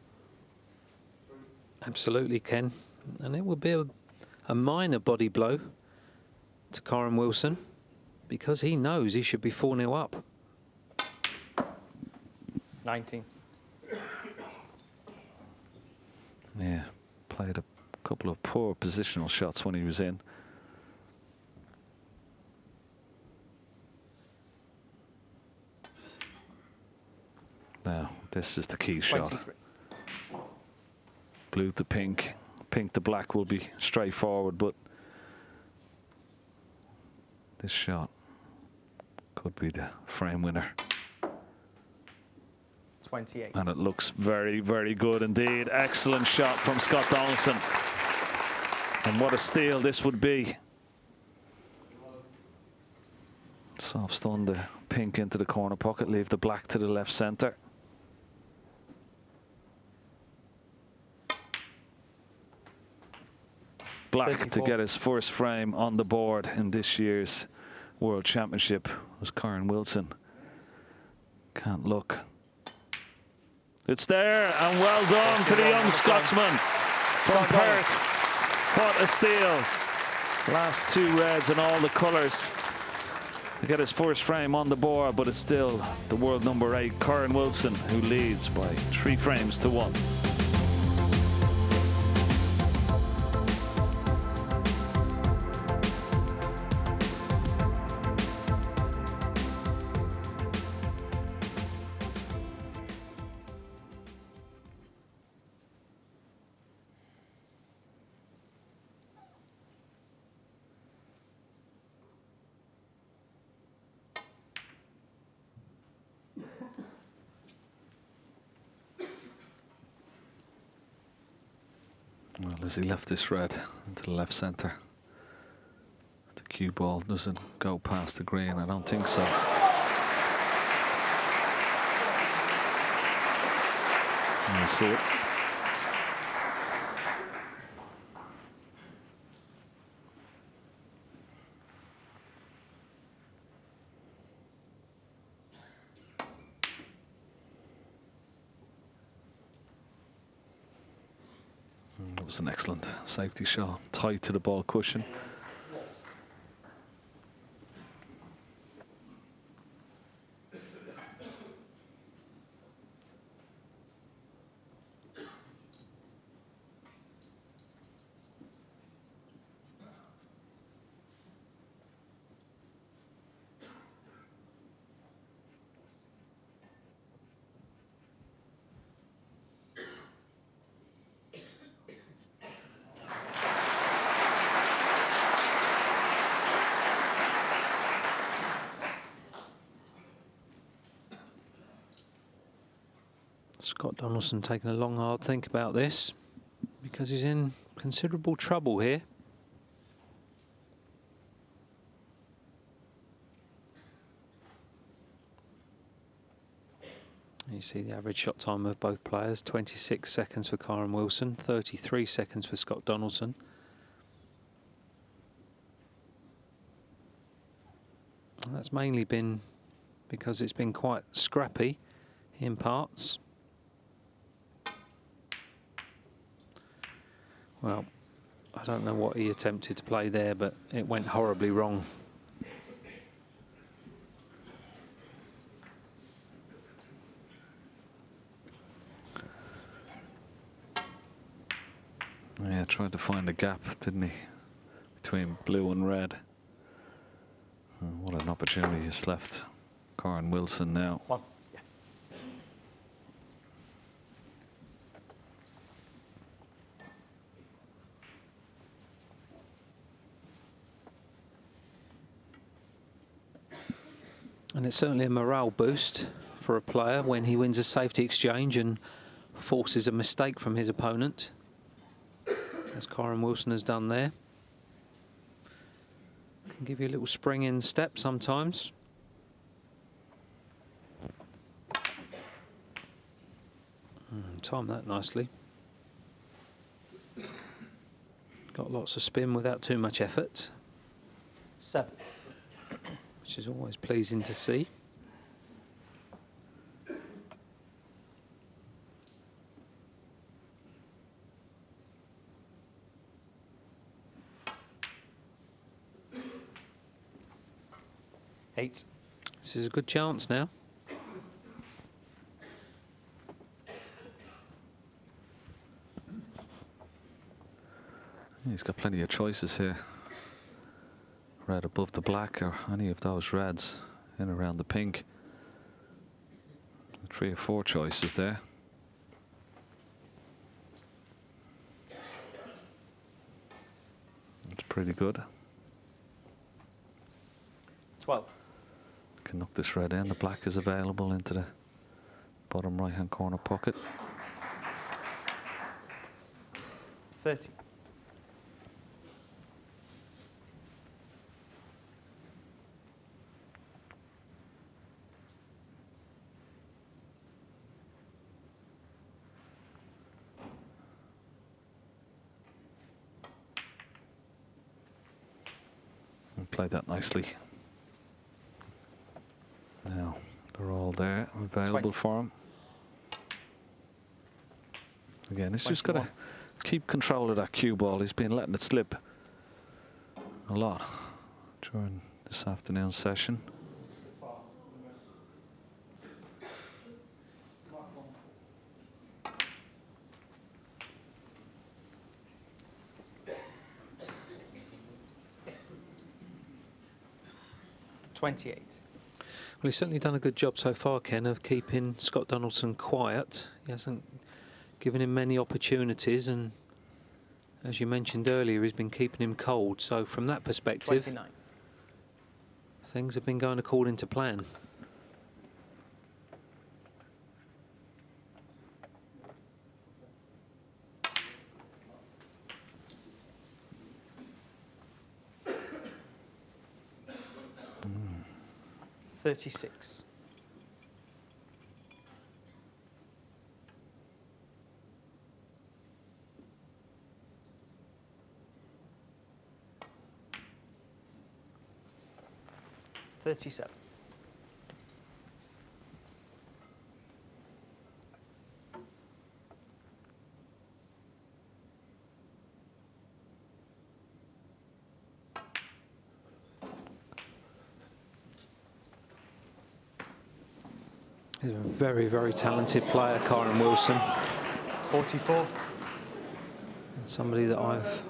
[SPEAKER 4] Absolutely, Ken. And it would be a minor body blow to Kyron Wilson, because he knows he should be 4-0 up.
[SPEAKER 5] 19.
[SPEAKER 3] Yeah, played a couple of poor positional shots when he was in. Now, this is the key shot.
[SPEAKER 5] 23.
[SPEAKER 3] Blue to pink. Pink to black will be straightforward, but this shot could be the frame winner.
[SPEAKER 5] 28.
[SPEAKER 3] And it looks very, very good indeed. Excellent shot from Scott Donaldson. And what a steal this would be. Soft stun the pink into the corner pocket, leave the black to the left centre. Black
[SPEAKER 5] 34.
[SPEAKER 3] to get his first frame on the board in this year's World Championship was Karen Wilson. Can't look. It's there, and well done to the young Scotsman from Perth. What a steal. Last two reds and all the colours to get his first frame on the board, but it's still the world number 8, Karen Wilson, who leads by 3 frames to 1. Well, as he left this red into the left centre, the cue ball doesn't go past the green. I don't think so. You see it. That was an excellent safety shot, tight to the ball cushion.
[SPEAKER 4] Scott Donaldson taking a long, hard think about this because he's in considerable trouble here. You see the average shot time of both players, 26 seconds for Karen Wilson, 33 seconds for Scott Donaldson. And that's mainly been because it's been quite scrappy in parts. Well, I don't know what he attempted to play there, but it went horribly wrong.
[SPEAKER 3] Yeah, tried to find a gap, didn't he, between blue and red. What an opportunity he's left Karen Wilson now.
[SPEAKER 5] 1. Yeah.
[SPEAKER 4] And it's certainly a morale boost for a player when he wins a safety exchange and forces a mistake from his opponent, as Karen Wilson has done there. Can give you a little spring in step sometimes. Timed that nicely. Got lots of spin without too much effort,
[SPEAKER 5] 7.
[SPEAKER 4] which is always pleasing to see.
[SPEAKER 5] Eight.
[SPEAKER 4] This is a good chance now.
[SPEAKER 3] He's got plenty of choices here. Red above the black, or any of those reds in around the pink. 3 or 4 choices there. That's pretty good.
[SPEAKER 5] 12.
[SPEAKER 3] Can knock this red in. The black is available into the bottom right-hand corner pocket.
[SPEAKER 5] 30.
[SPEAKER 3] Played that nicely. Now they're all there, available
[SPEAKER 5] 20.
[SPEAKER 3] for him. Again, he's just got to keep control of that cue ball. He's been letting it slip a lot during this afternoon session.
[SPEAKER 5] Well,
[SPEAKER 4] he's certainly done a good job so far, Ken, of keeping Scott Donaldson quiet. He hasn't given him many opportunities, and as you mentioned earlier, he's been keeping him cold. So from that perspective,
[SPEAKER 5] 29.
[SPEAKER 4] things have been going according to plan.
[SPEAKER 5] Mm. 36. $37.
[SPEAKER 4] He's a very, very talented player, Kyron Wilson.
[SPEAKER 5] 44.
[SPEAKER 4] Somebody that I've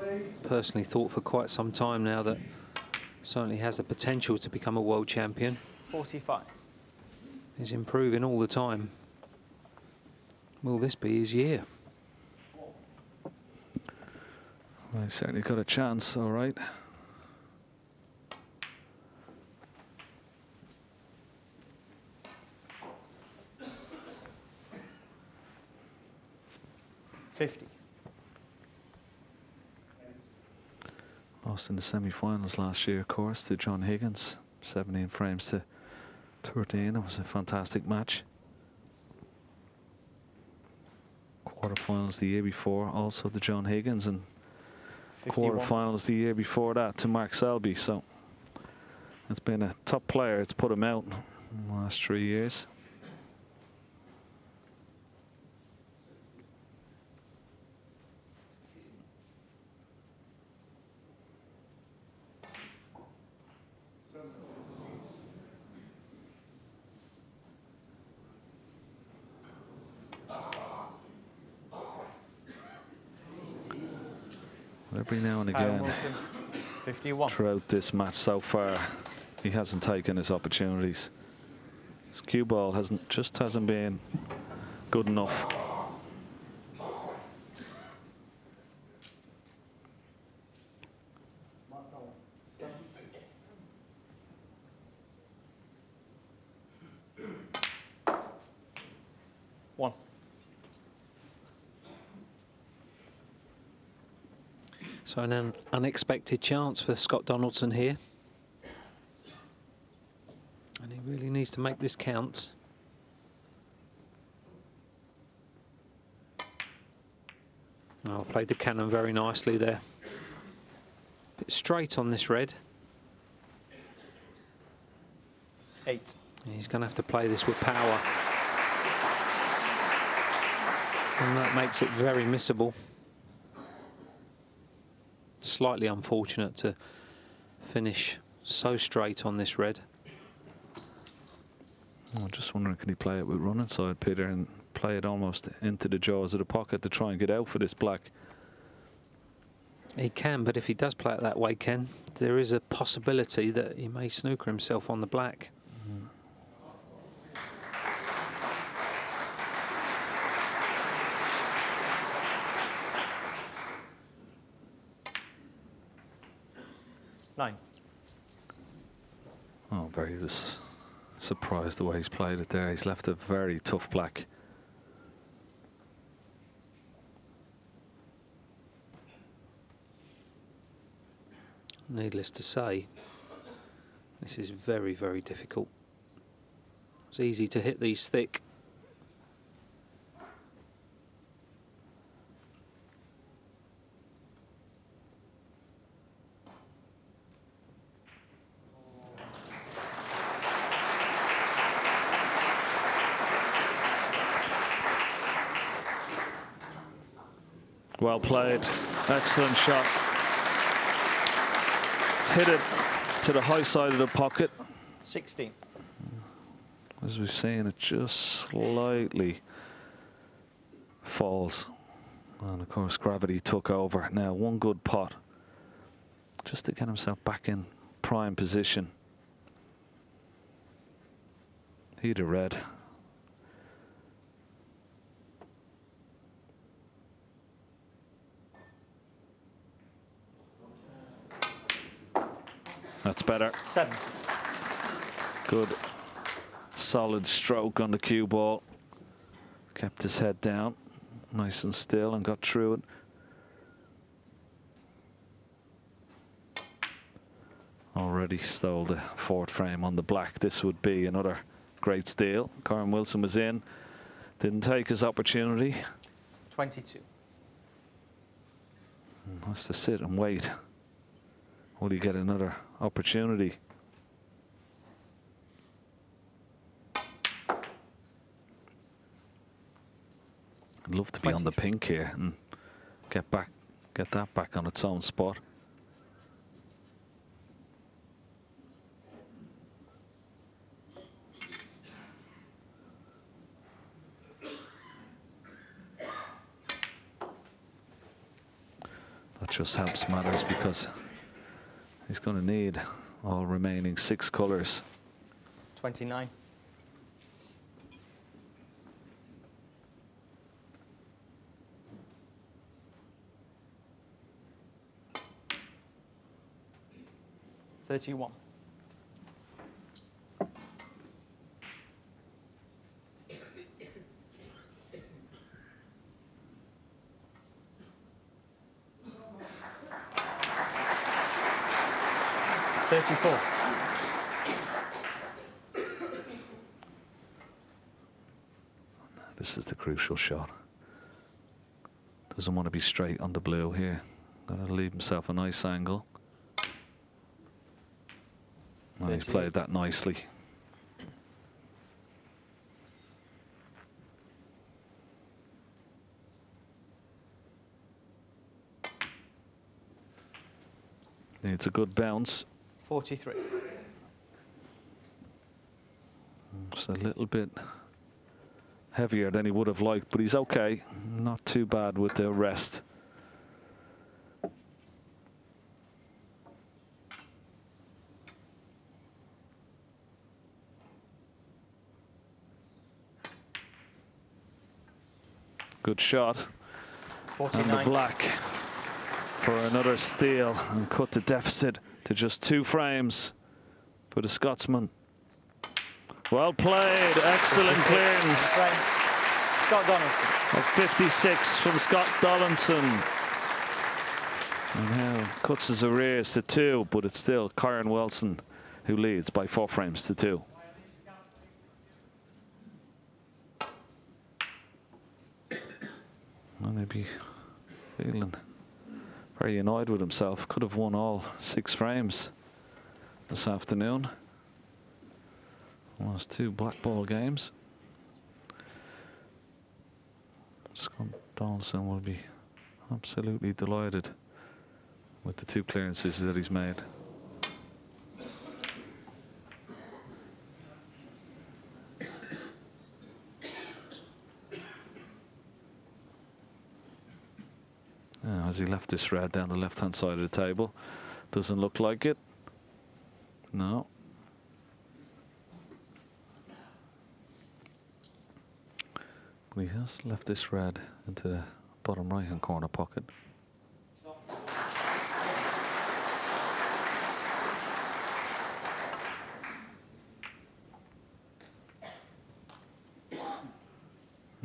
[SPEAKER 4] personally thought for quite some time now that certainly has the potential to become a world champion.
[SPEAKER 5] 45.
[SPEAKER 4] He's improving all the time. Will this be his year?
[SPEAKER 3] Well, he's certainly got a chance, all right.
[SPEAKER 5] $50.
[SPEAKER 3] Lost in the semi-finals last year, of course, to John Higgins. 17 frames to 13. It was a fantastic match. Quarterfinals the year before, also to John Higgins, and
[SPEAKER 5] 51.
[SPEAKER 3] quarterfinals the year before that to Mark Selby. So it's been a top player. It's put him out in the last 3 years. Every now and again,
[SPEAKER 5] 51.
[SPEAKER 3] throughout this match so far, he hasn't taken his opportunities. His cue ball just hasn't been good enough.
[SPEAKER 5] One.
[SPEAKER 4] So an unexpected chance for Scott Donaldson here. And he really needs to make this count. Oh, played the cannon very nicely there. Bit straight on this red.
[SPEAKER 5] 8.
[SPEAKER 4] He's going to have to play this with power. And that makes it very missable. Slightly unfortunate to finish so straight on this red.
[SPEAKER 3] I'm just wondering, can he play it with run inside, Peter, and play it almost into the jaws of the pocket to try and get out for this black?
[SPEAKER 4] He can, but if he does play it that way, Ken, there is a possibility that he may snooker himself on the black.
[SPEAKER 5] Nine.
[SPEAKER 3] Oh, very surprised the way he's played it there. He's left a very tough black.
[SPEAKER 4] Needless to say, this is very, very difficult. It's easy to hit these thick.
[SPEAKER 3] Well played. Excellent shot. Hit it to the high side of the pocket.
[SPEAKER 5] 16.
[SPEAKER 3] As we've seen, it just slightly falls. And of course, gravity took over. Now, one good pot just to get himself back in prime position. He'd have red. That's better.
[SPEAKER 5] 70.
[SPEAKER 3] Good, solid stroke on the cue ball. Kept his head down, nice and still, and got through it. Already stole the fourth frame on the black. This would be another great steal. Karen Wilson was in, didn't take his opportunity.
[SPEAKER 5] 22.
[SPEAKER 3] Has to sit and wait. Will he get another opportunity? I'd love to be on the pink here and get that back on its own spot. That just helps matters because he's going to need all remaining 6 colours.
[SPEAKER 5] 29. $31. $34.
[SPEAKER 3] This is the crucial shot. Doesn't want to be straight on the blue here. Got to leave himself a nice angle. And he's played that nicely. Needs a good bounce.
[SPEAKER 5] 43.
[SPEAKER 3] Just a little bit heavier than he would have liked, but he's okay. Not too bad with the rest. Good shot.
[SPEAKER 5] 49.
[SPEAKER 3] And the black for another steal and cut the deficit to just 2 frames for the Scotsman. Well played, excellent
[SPEAKER 5] 56.
[SPEAKER 3] clearance.
[SPEAKER 5] Scott Donaldson.
[SPEAKER 3] Of 56 from Scott Donaldson. And now cuts his arrears to 2, but it's still Karen Wilson who leads by 4 frames to 2. Well, maybe feeling very annoyed with himself. Could have won all 6 frames this afternoon. Lost 2 black ball games. Scott Donaldson will be absolutely delighted with the 2 clearances that he's made. As he left this red down the left-hand side of the table. Doesn't look like it. No. But he has left this red into the bottom right-hand corner pocket.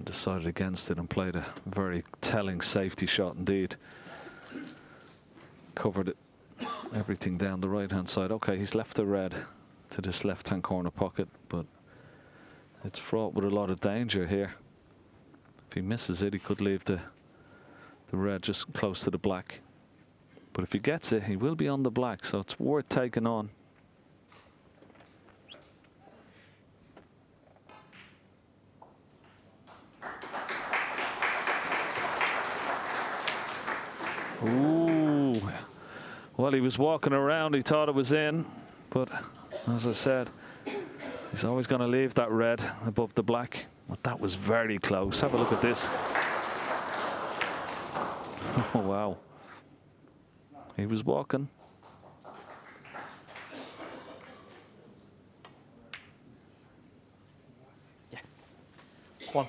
[SPEAKER 3] Decided against it and played a very telling safety shot indeed. Covered it, everything down the right-hand side. Okay, he's left the red to this left-hand corner pocket, but it's fraught with a lot of danger here. If he misses it, he could leave the red just close to the black. But if he gets it, he will be on the black, so it's worth taking on. Ooh. Well, he was walking around, he thought it was in, but as I said, he's always going to leave that red above the black. But that was very close. Have a look at this. Oh, wow. He was walking.
[SPEAKER 5] Yeah. 1.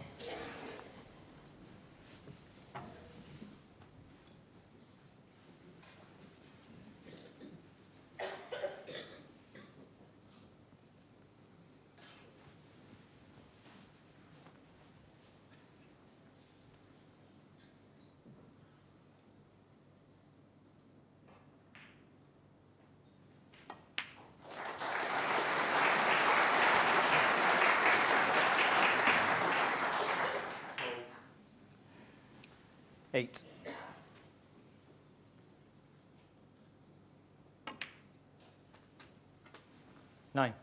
[SPEAKER 5] Eight. 9.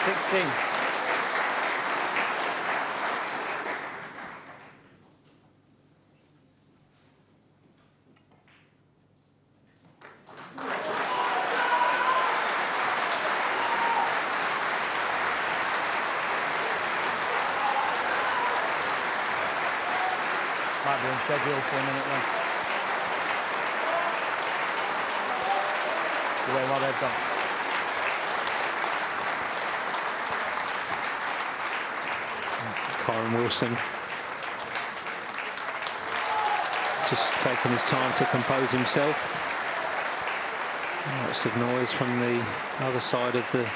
[SPEAKER 5] 16. Might be on schedule for a minute then. The way while they've gone.
[SPEAKER 4] Kyron Wilson just taking his time to compose himself. Lots of noise from the other side of the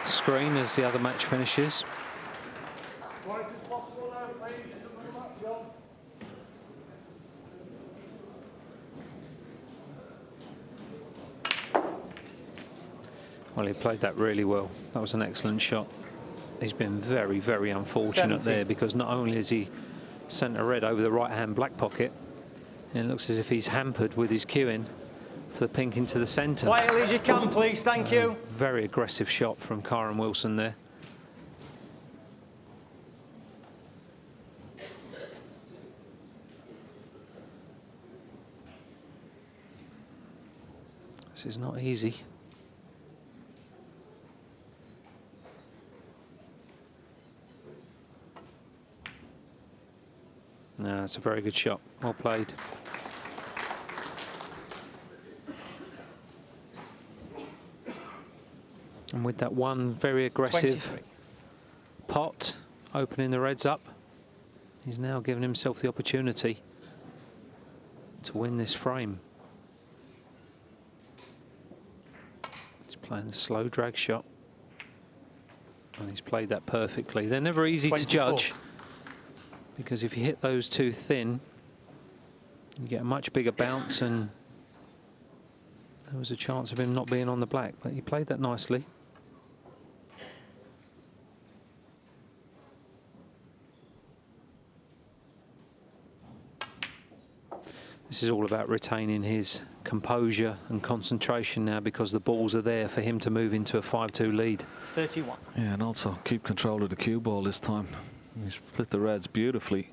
[SPEAKER 4] screen as the other match finishes. Well, he played that really well. That was an excellent shot. He's been very, very unfortunate
[SPEAKER 5] 70.
[SPEAKER 4] there, because not only has he sent a red over the right-hand black pocket, and it looks as if he's hampered with his cueing for the pink into the centre.
[SPEAKER 5] Quietly as you can, please. Thank you.
[SPEAKER 4] Very aggressive shot from Kyron Wilson there. This is not easy. No, it's a very good shot. Well played. And with that one very aggressive
[SPEAKER 5] 23.
[SPEAKER 4] pot, opening the reds up, he's now given himself the opportunity to win this frame. He's playing the slow drag shot, and he's played that perfectly. They're never easy
[SPEAKER 5] 24.
[SPEAKER 4] to judge, because if you hit those too thin, you get a much bigger bounce, and there was a chance of him not being on the black, but he played that nicely. This This is all about retaining his composure and concentration now, because the balls are there for him to move into a 5-2 lead.
[SPEAKER 5] 31.
[SPEAKER 3] Yeah, and also keep control of the cue ball this time. He split the reds beautifully.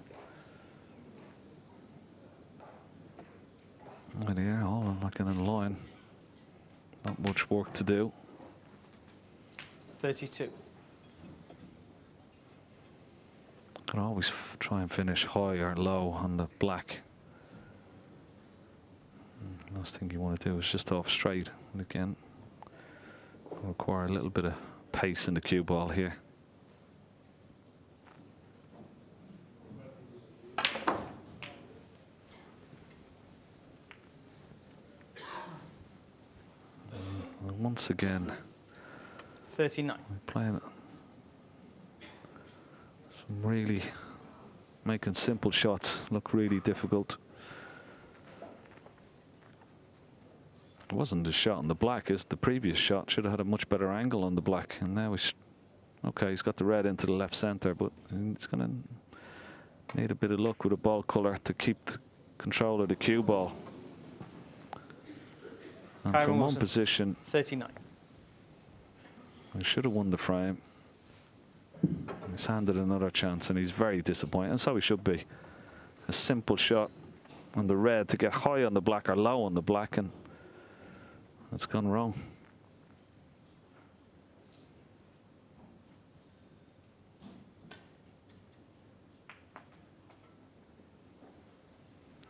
[SPEAKER 3] There they are, all looking in line. Not much work to do.
[SPEAKER 5] 32.
[SPEAKER 3] Can always try and finish high or low on the black. Last thing you want to do is just off straight. And again, require a little bit of pace in the cue ball here. And once again,
[SPEAKER 5] 39.
[SPEAKER 3] we're playing some really making simple shots look really difficult. It wasn't the shot on the black, it's the previous shot. Should have had a much better angle on the black. And now he's okay, he's got the red into the left center, but he's going to need a bit of luck with a ball color to keep the control of the cue ball. And
[SPEAKER 5] Kyron
[SPEAKER 3] from one
[SPEAKER 5] Wilson,
[SPEAKER 3] position,
[SPEAKER 5] 39.
[SPEAKER 3] he should have won the frame. He's handed another chance, and he's very disappointed, and so he should be. A simple shot on the red to get high on the black or low on the black, and it's gone wrong.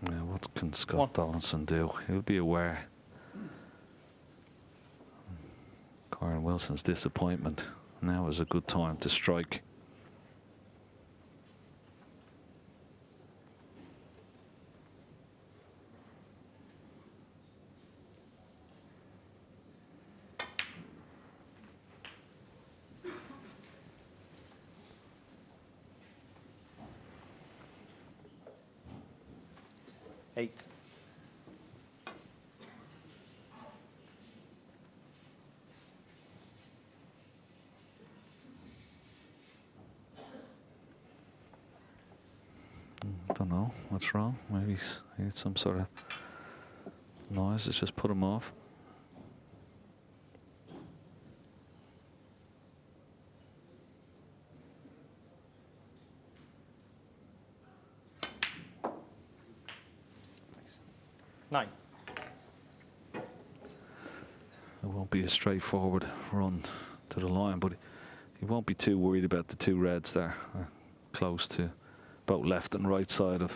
[SPEAKER 3] Yeah, what can Scott Donaldson do? He'll be aware. Kyron Wilson's disappointment. Now is a good time to strike.
[SPEAKER 5] Eight.
[SPEAKER 3] Don't know what's wrong. Maybe he's had some sort of noise that's just put him off.
[SPEAKER 5] Thanks. 9.
[SPEAKER 3] It won't be a straightforward run to the line, but he won't be too worried about the two reds there, close to both left and right side of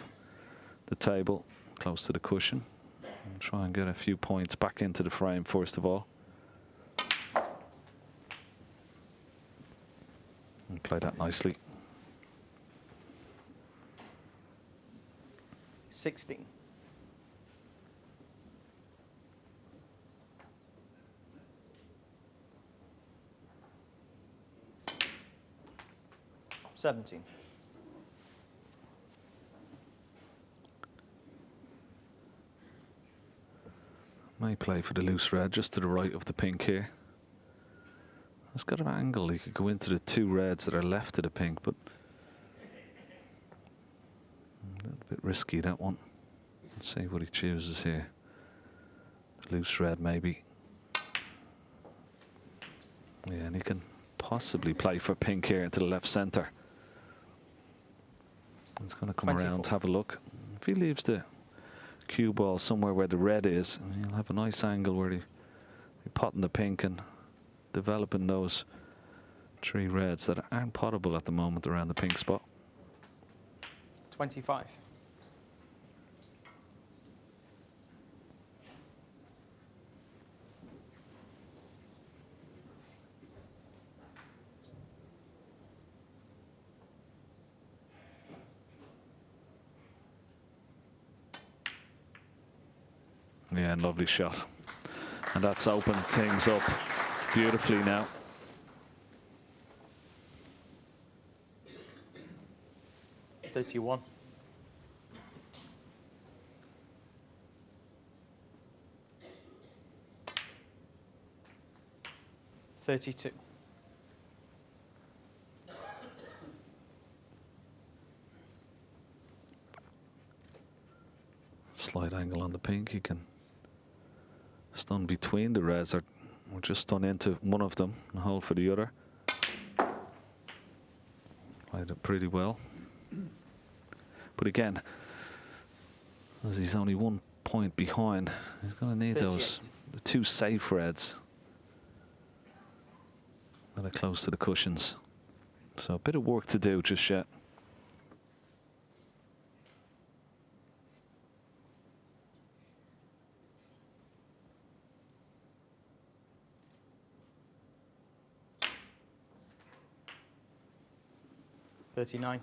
[SPEAKER 3] the table, close to the cushion. And try and get a few points back into the frame first of all. And play that nicely.
[SPEAKER 5] 16. $17.
[SPEAKER 3] May play for the loose red just to the right of the pink here. It's got an angle. He could go into the two reds that are left of the pink, but a little bit risky, that one. Let's see what he chooses here. Loose red, maybe. Yeah, and he can possibly play for pink here into the left center. He's going to come
[SPEAKER 5] 24.
[SPEAKER 3] around, have a look. If he leaves the cue ball somewhere where the red is, and he'll have a nice angle where he'll be potting the pink and developing those three reds that aren't pottable at the moment around the pink spot.
[SPEAKER 5] 25.
[SPEAKER 3] Yeah, and lovely shot. And that's opened things up beautifully now.
[SPEAKER 5] $31. $32.
[SPEAKER 3] Slight angle the pink, he can stun between the reds or just stun into one of them and hold for the other. Played it pretty well. But again, as he's only 1 point behind, he's going to need
[SPEAKER 5] 38.
[SPEAKER 3] those two safe reds that are close to the cushions. So a bit of work to do just yet.
[SPEAKER 5] $39.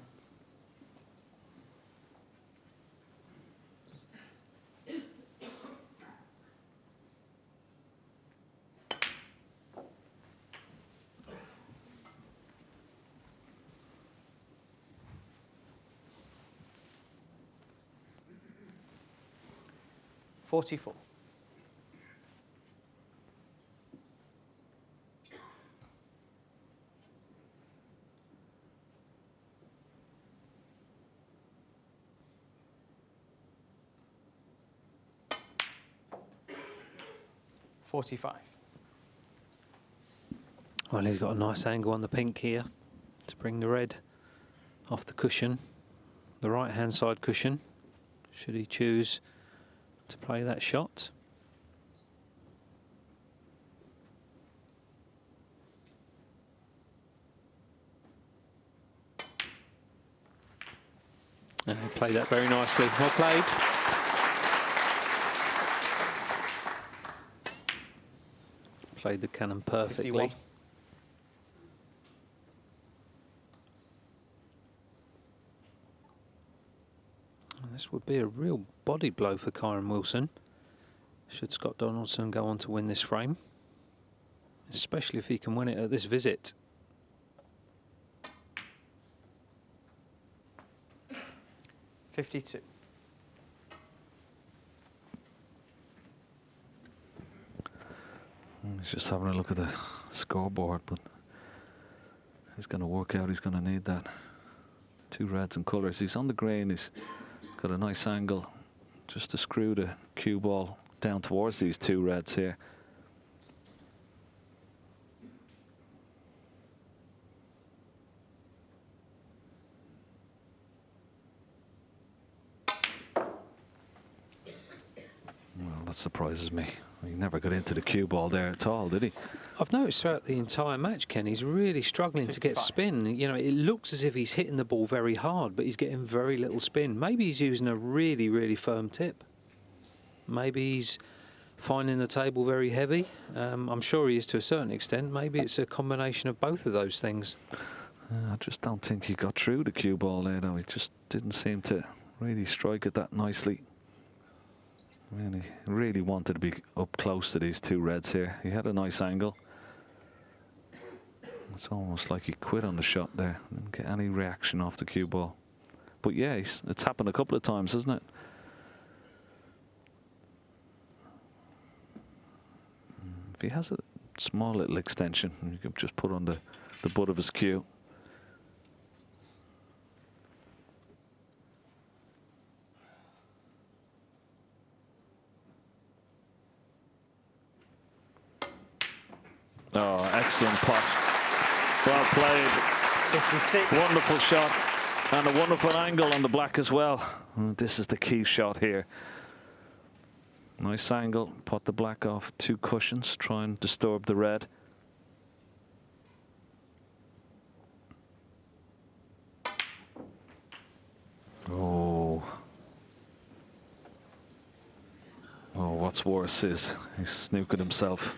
[SPEAKER 5] $44. $45.
[SPEAKER 4] Well, he's got a nice angle on the pink here to bring the red off the cushion, the right-hand side cushion, should he choose to play that shot. And he played that very nicely. Well played. Played the cannon perfectly.
[SPEAKER 5] 51.
[SPEAKER 4] And this would be a real body blow for Kyron Wilson, should Scott Donaldson go on to win this frame, especially if he can win it at this visit.
[SPEAKER 5] $52.
[SPEAKER 3] He's just having a look at the scoreboard, but he's going to work out. He's going to need that. Two reds and colours. He's on the green. He's got a nice angle just to screw the cue ball down towards these two reds here. Well, that surprises me. He never got into the cue ball there at all, did he?
[SPEAKER 4] I've noticed throughout the entire match, Ken, he's really struggling to get
[SPEAKER 5] 55.
[SPEAKER 4] spin. You know, it looks as if he's hitting the ball very hard, but he's getting very little spin. Maybe he's using a really, really firm tip. Maybe he's finding the table very heavy. I'm sure he is to a certain extent. Maybe it's a combination of both of those things.
[SPEAKER 3] I just don't think he got through the cue ball there, though. He just didn't seem to really strike it that nicely. Really wanted to be up close to these two reds here. He had a nice angle. It's almost like he quit on the shot there. Didn't get any reaction off the cue ball. But yeah, it's happened a couple of times, hasn't it? If he has a small little extension, you could just put on the butt of his cue. Oh, excellent pot. Well played.
[SPEAKER 5] 56.
[SPEAKER 3] Wonderful shot. And a wonderful angle on the black as well. And this is the key shot here. Nice angle. Pot the black off two cushions. Try and disturb the red. Oh. Oh, what's worse is he's snookered himself.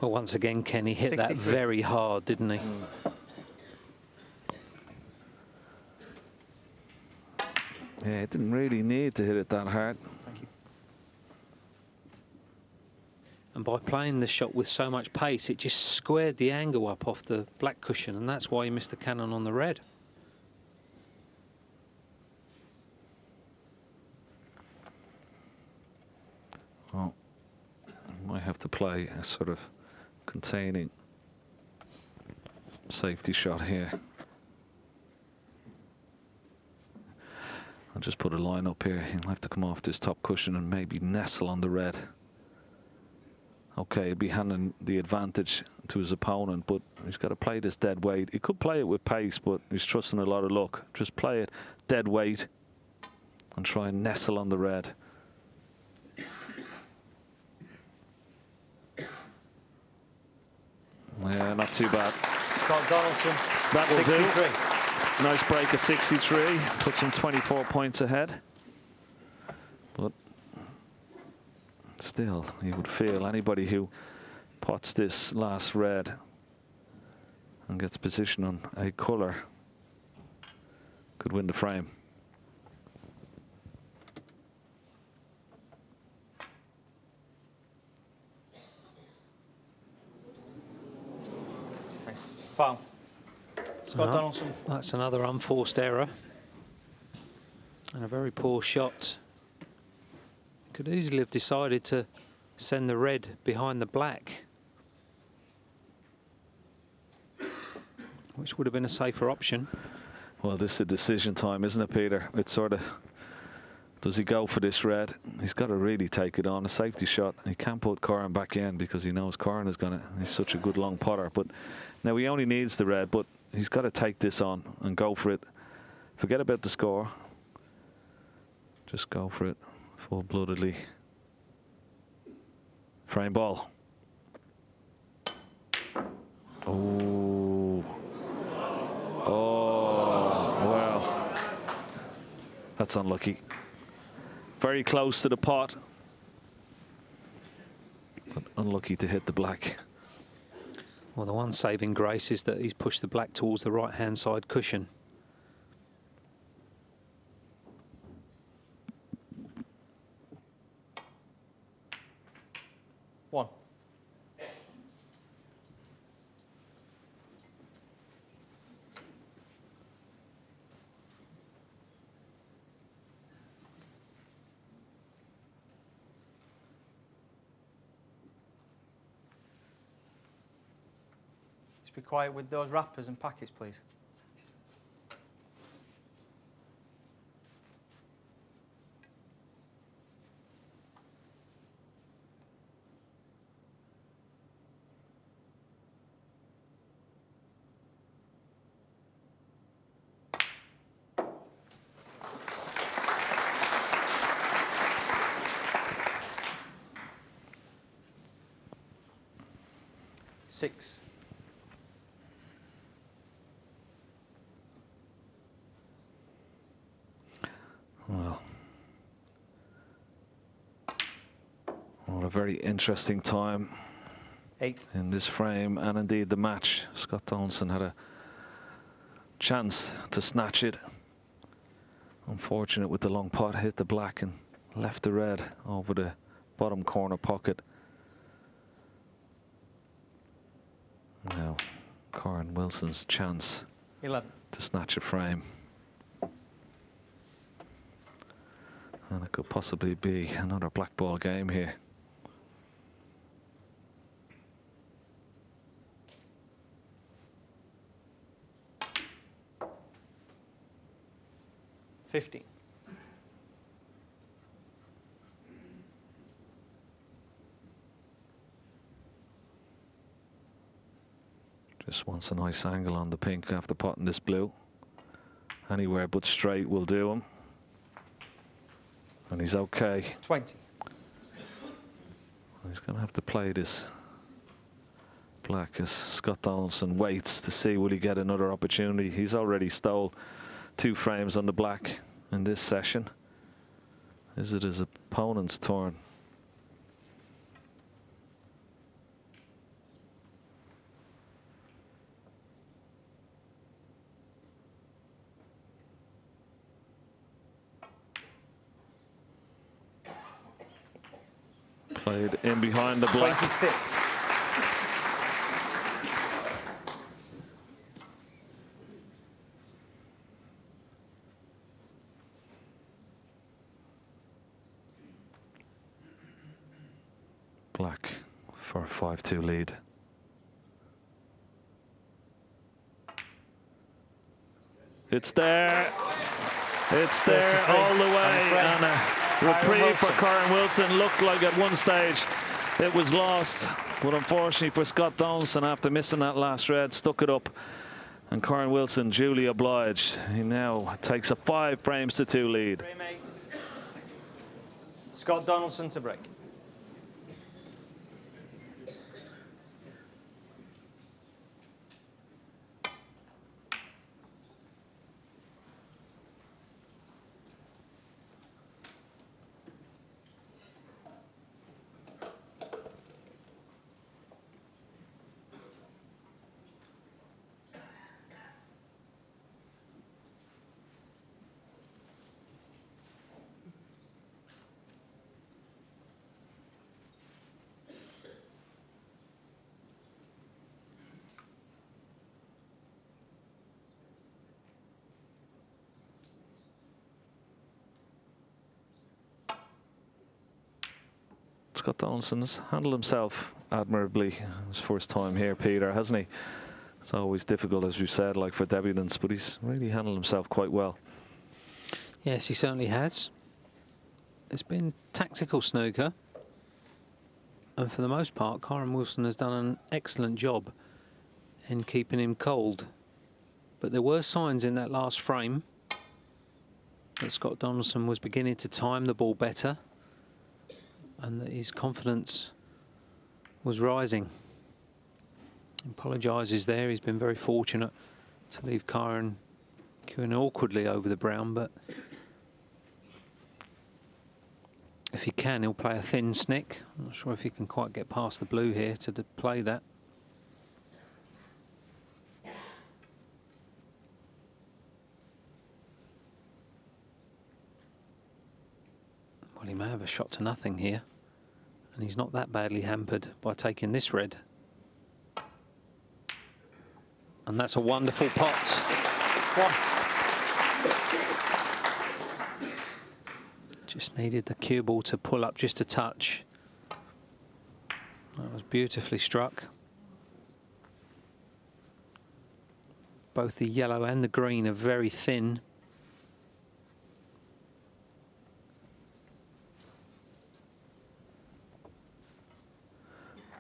[SPEAKER 4] Well, once again, Kenny hit
[SPEAKER 5] 63.
[SPEAKER 4] that very hard, didn't he?
[SPEAKER 3] Yeah, it didn't really need to hit it that hard.
[SPEAKER 5] Thank you.
[SPEAKER 4] And by playing the shot with so much pace, it just squared the angle up off the black cushion, and that's why he missed the cannon on the red.
[SPEAKER 3] Well, might have to play a sort of containing safety shot here. I'll just put a line up here. He'll have to come off this top cushion and maybe nestle on the red. Okay, he'd be handing the advantage to his opponent, but he's got to play this dead weight. He could play it with pace, but he's trusting a lot of luck. Just play it dead weight and try and nestle on the red. Yeah, not too bad.
[SPEAKER 5] Scott Donaldson,
[SPEAKER 3] That will
[SPEAKER 5] 63.
[SPEAKER 3] do. Nice break of 63. Puts him 24 points ahead. But still, you would feel anybody who pots this last red and gets position on a colour could win the frame.
[SPEAKER 5] Thanks. Foul. Scott Donaldson.
[SPEAKER 4] That's another unforced error. And a very poor shot. Could easily have decided to send the red behind the black, which would have been a safer option.
[SPEAKER 3] Well, this is a decision time, isn't it, Peter? It's sort of, does he go for this red? He's got to really take it on, a safety shot. He can't put Corrin back in because he knows Corrin is going to, he's such a good long putter. But now he only needs the red, but he's got to take this on and go for it. Forget about the score. Just go for it full-bloodedly. Frame ball. Oh. Oh, well. That's unlucky. Very close to the pot, but unlucky to hit the black.
[SPEAKER 4] Well, the one saving grace is that he's pushed the black towards the right-hand side cushion.
[SPEAKER 5] One. Just be quiet with those wrappers and packets, please. Six.
[SPEAKER 3] Well, what a very interesting time
[SPEAKER 5] 8.
[SPEAKER 3] in this frame, and indeed the match. Scott Donaldson had a chance to snatch it. Unfortunate with the long pot, hit the black and left the red over the bottom corner pocket. Now, Corrin Wilson's chance
[SPEAKER 5] 11.
[SPEAKER 3] to snatch a frame. And it could possibly be another black ball game here.
[SPEAKER 5] $50.
[SPEAKER 3] Just wants a nice angle on the pink after potting this blue. Anywhere but straight will do him. And he's okay.
[SPEAKER 5] 20.
[SPEAKER 3] He's going to have to play this black as Scott Donaldson waits to see will he get another opportunity. He's already stole 2 frames on the black in this session. Is it his opponent's turn? Played in behind the black.
[SPEAKER 5] 26.
[SPEAKER 3] Black for a 5-2 lead. It's there. It's there all the way, and a reprieve for Kyron Wilson. Looked like at one stage it was lost, but unfortunately for Scott Donaldson, after missing that last red, stuck it up, and Kyron Wilson duly obliged. He now takes a 5-frames-to-2 lead.
[SPEAKER 5] Frame 8. Scott Donaldson to break.
[SPEAKER 3] Scott Donaldson's handled himself admirably his first time here, Peter, hasn't he? It's always difficult, as we've said, like for debutants, but he's really handled himself quite well.
[SPEAKER 4] Yes, he certainly has. It's been tactical snooker, and for the most part, Kyron Wilson has done an excellent job in keeping him cold. But there were signs in that last frame that Scott Donaldson was beginning to time the ball better, and that his confidence was rising. He apologises there. He's been very fortunate to leave Kyron queuing awkwardly over the brown, but if he can, he'll play a thin snick. I'm not sure if he can quite get past the blue here to play that. Well, he may have a shot to nothing here, and he's not that badly hampered by taking this red. And that's a wonderful pot. Just needed the cue ball to pull up just a touch. That was beautifully struck. Both the yellow and the green are very thin.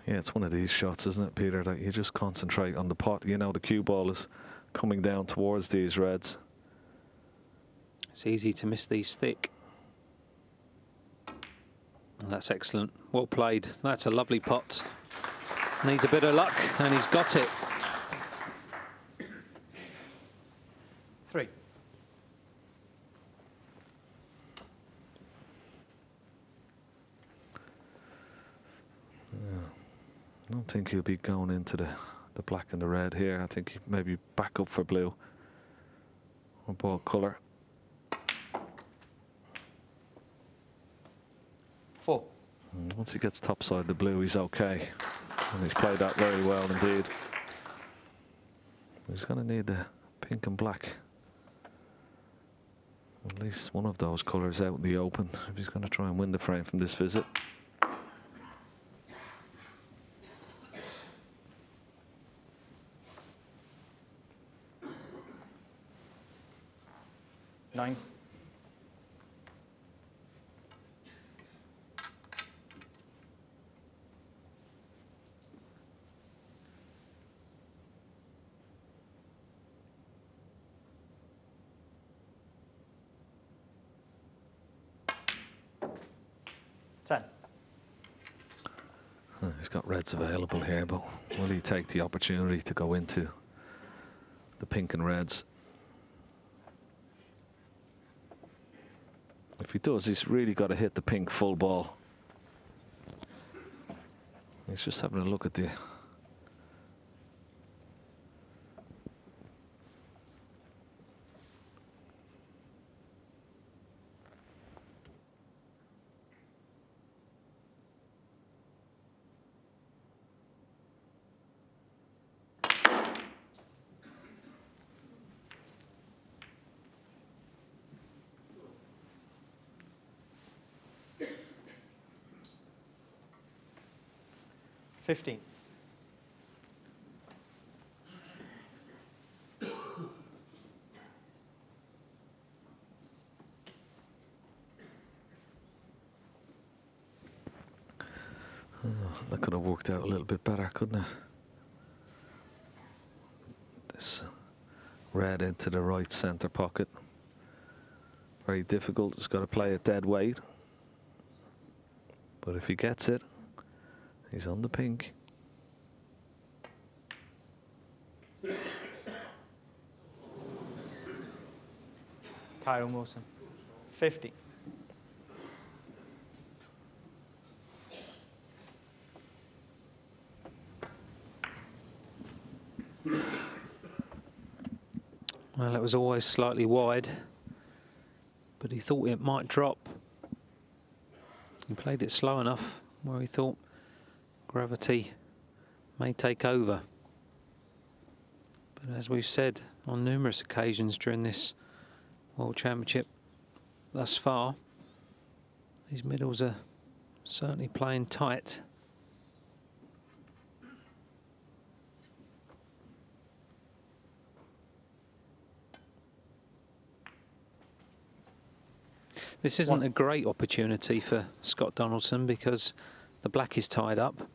[SPEAKER 3] Yeah, it's one of these shots, isn't it, Peter, that you just concentrate on the pot. You know, the cue ball is coming down towards these reds.
[SPEAKER 4] It's easy to miss these thick. And that's excellent. Well played. That's a lovely pot. Needs a bit of luck, and he's got it.
[SPEAKER 5] 3.
[SPEAKER 3] I don't think he'll be going into the black and the red here. I think he maybe back up for blue or ball colour.
[SPEAKER 5] 4.
[SPEAKER 3] And once he gets topside the blue, he's okay. And he's played that very well indeed. He's going to need the pink and black. At least one of those colours out in the open if he's going to try and win the frame from this visit.
[SPEAKER 5] 9.
[SPEAKER 3] He's got reds available here, but will he take the opportunity to go into the pink and reds? If he does, he's really got to hit the pink full ball. He's just having a look at the...
[SPEAKER 5] $15.
[SPEAKER 3] Oh, that could have worked out a little bit better, couldn't it? This red into the right centre pocket. Very difficult. He's got to play it dead weight. But if he gets it, he's on the pink.
[SPEAKER 5] Kyron Wilson, 50.
[SPEAKER 4] Well, it was always slightly wide, but he thought it might drop. He played it slow enough where he thought gravity may take over. But as we've said on numerous occasions during this World Championship thus far, these middles are certainly playing tight. This isn't a great opportunity for Scott Donaldson because the black is tied up.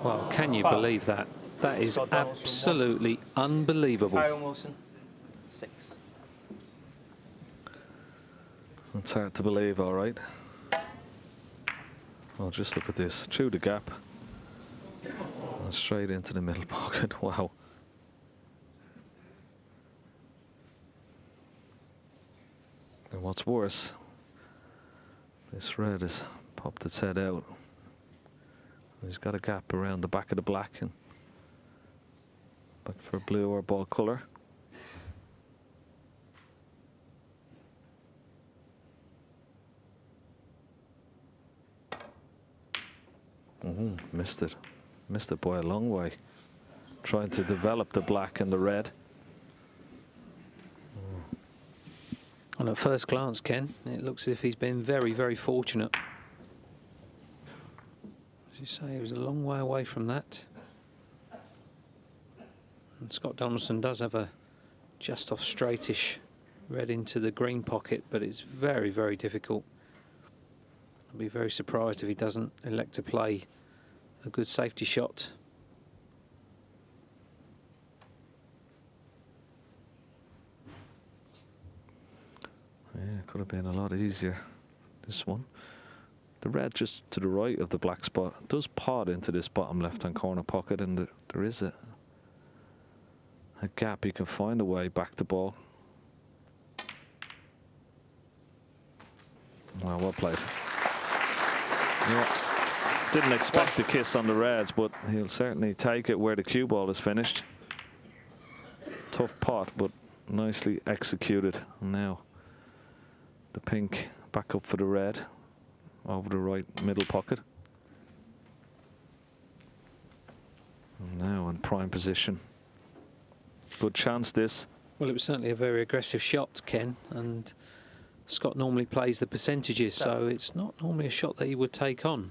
[SPEAKER 4] Well, can you believe that? That is absolutely unbelievable.
[SPEAKER 5] Kyron Wilson, 6.
[SPEAKER 3] It's hard to believe, all right. Oh, just look at this. Through the gap. And straight into the middle pocket. Wow. And what's worse, this red has popped its head out. He's got a gap around the back of the black and back for blue or ball colour. Missed it. Missed it by a long way. Trying to develop the black and the red.
[SPEAKER 4] And at first glance, Ken, it looks as if he's been very, very fortunate. As you say, he was a long way away from that. And Scott Donaldson does have a just off straightish red into the green pocket, but it's very, very difficult. I'll be very surprised if he doesn't elect to play a good safety shot.
[SPEAKER 3] Yeah, it could have been a lot easier, this one. The red just to the right of the black spot does pot into this bottom left-hand corner pocket, and there is a gap. You can find a way back the ball. Wow, well played. Yeah. Didn't expect the kiss on the reds, but he'll certainly take it where the cue ball is finished. Tough pot, but nicely executed. And now the pink back up for the red over the right middle pocket. And now in prime position. Good chance this.
[SPEAKER 4] Well, it was certainly a very aggressive shot, Ken, and Scott normally plays the percentages, so it's not normally a shot that he would take on.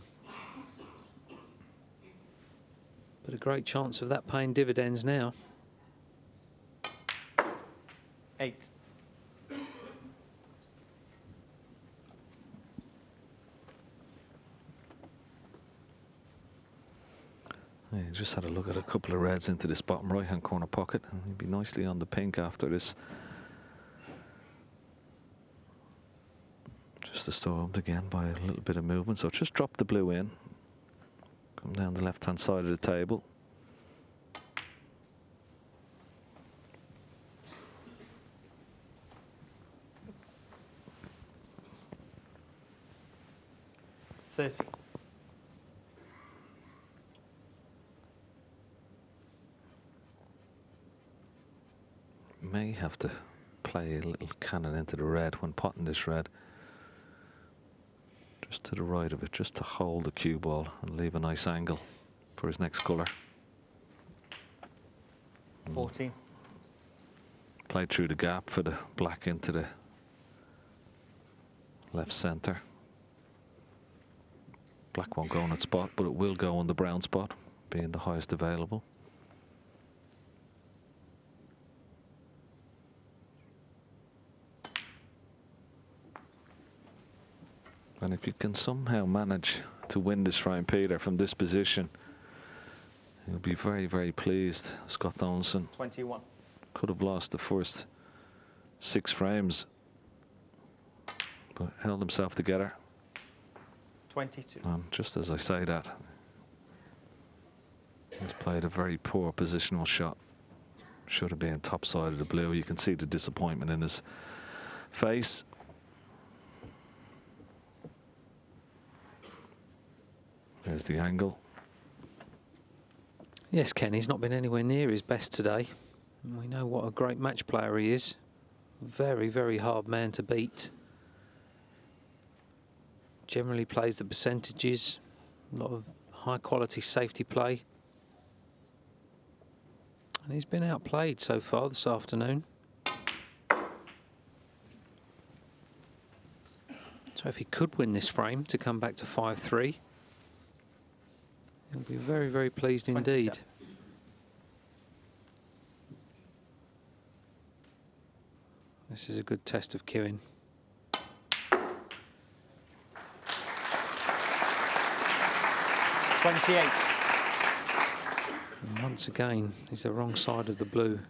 [SPEAKER 4] But a great chance of that paying dividends now.
[SPEAKER 5] 8.
[SPEAKER 3] Yeah, just had a look at a couple of reds into this bottom right-hand corner pocket, and he'd be nicely on the pink after this. Just disturbed again by a little bit of movement, so just drop the blue in. Come down the left-hand side of the table.
[SPEAKER 5] $30.
[SPEAKER 3] May have to play a little cannon into the red when potting this red. Just to the right of it, just to hold the cue ball and leave a nice angle for his next colour.
[SPEAKER 5] 14.
[SPEAKER 3] Played through the gap for the black into the left centre. Black won't go on its spot, but it will go on the brown spot, being the highest available. And if you can somehow manage to win this frame, Peter, from this position, you'll be very, very pleased. Scott Donaldson
[SPEAKER 5] 21.
[SPEAKER 3] could have lost the first 6 frames, but held himself together.
[SPEAKER 5] 22.
[SPEAKER 3] And just as I say that, he's played a very poor positional shot. Should have been top side of the blue. You can see the disappointment in his face. There's the angle.
[SPEAKER 4] Yes, Ken, he's not been anywhere near his best today. And we know what a great match player he is. Very, very hard man to beat. Generally plays the percentages. A lot of high quality safety play. And he's been outplayed so far this afternoon. So if he could win this frame to come back to 5-3, he'll be very, very pleased
[SPEAKER 5] 27.
[SPEAKER 4] indeed. This is a good test of cueing.
[SPEAKER 5] 28.
[SPEAKER 4] And once again, he's the wrong side of the blue. It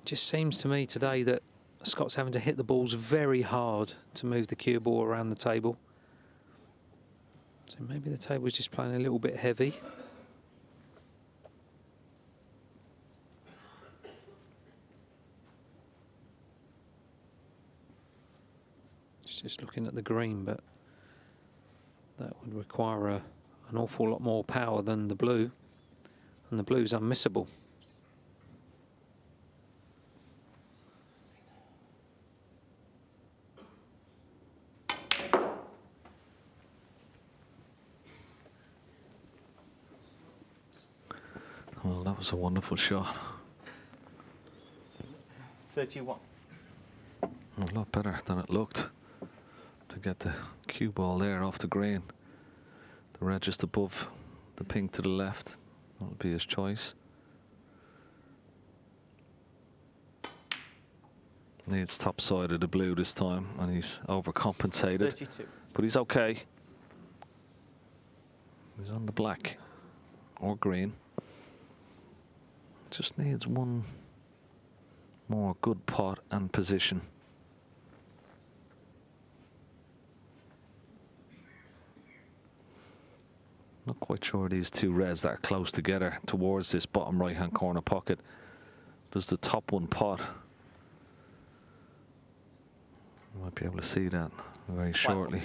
[SPEAKER 4] just seems to me today that Scott's having to hit the balls very hard to move the cue ball around the table. So maybe the table's just playing a little bit heavy. It's just looking at the green, but that would require an awful lot more power than the blue, and the blue's unmissable.
[SPEAKER 3] Well, that was a wonderful shot.
[SPEAKER 5] 31.
[SPEAKER 3] A lot better than it looked. To get the cue ball there off the green. The red just above the pink to the left. That would be his choice. Needs top side of the blue this time, and he's overcompensated.
[SPEAKER 5] 32.
[SPEAKER 3] But he's okay. He's on the black or green. Just needs one more good pot and position. Not quite sure these two reds that are close together towards this bottom right hand corner pocket. Does the top one pot? You might be able to see that very shortly.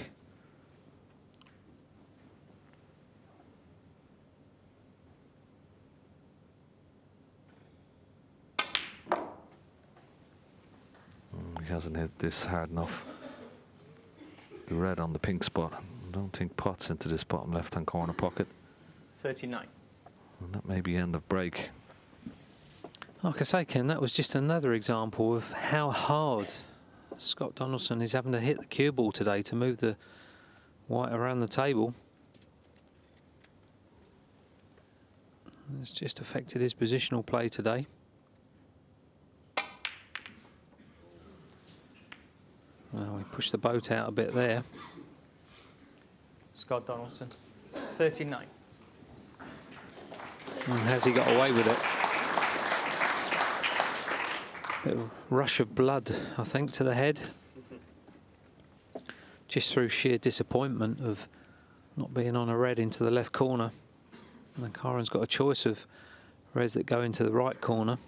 [SPEAKER 3] He hasn't hit this hard enough. The red on the pink spot. I don't think pots into this bottom left-hand corner pocket.
[SPEAKER 5] 39.
[SPEAKER 3] And that may be end of break.
[SPEAKER 4] Like I say, Ken, that was just another example of how hard Scott Donaldson is having to hit the cue ball today to move the white around the table. It's just affected his positional play today. Well, we pushed the boat out a bit there.
[SPEAKER 5] Scott Donaldson. 39.
[SPEAKER 4] And has he got away with it? Bit of rush of blood, I think, to the head. Just through sheer disappointment of not being on a red into the left corner. And then Karen's got a choice of reds that go into the right corner.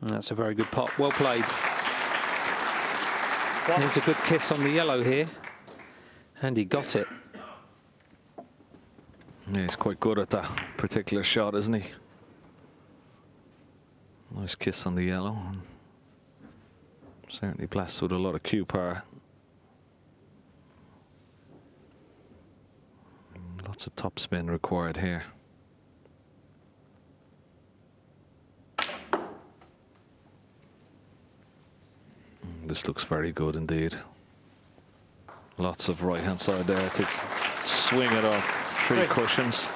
[SPEAKER 4] And that's a very good pot. Well played. Needs a good kiss on the yellow here. And he got it.
[SPEAKER 3] Yeah, he's quite good at that particular shot, isn't he? Nice kiss on the yellow. Certainly blessed with a lot of cue power. Lots of topspin required here. This looks very good indeed. Lots of right hand side there to swing it off 3 cushions.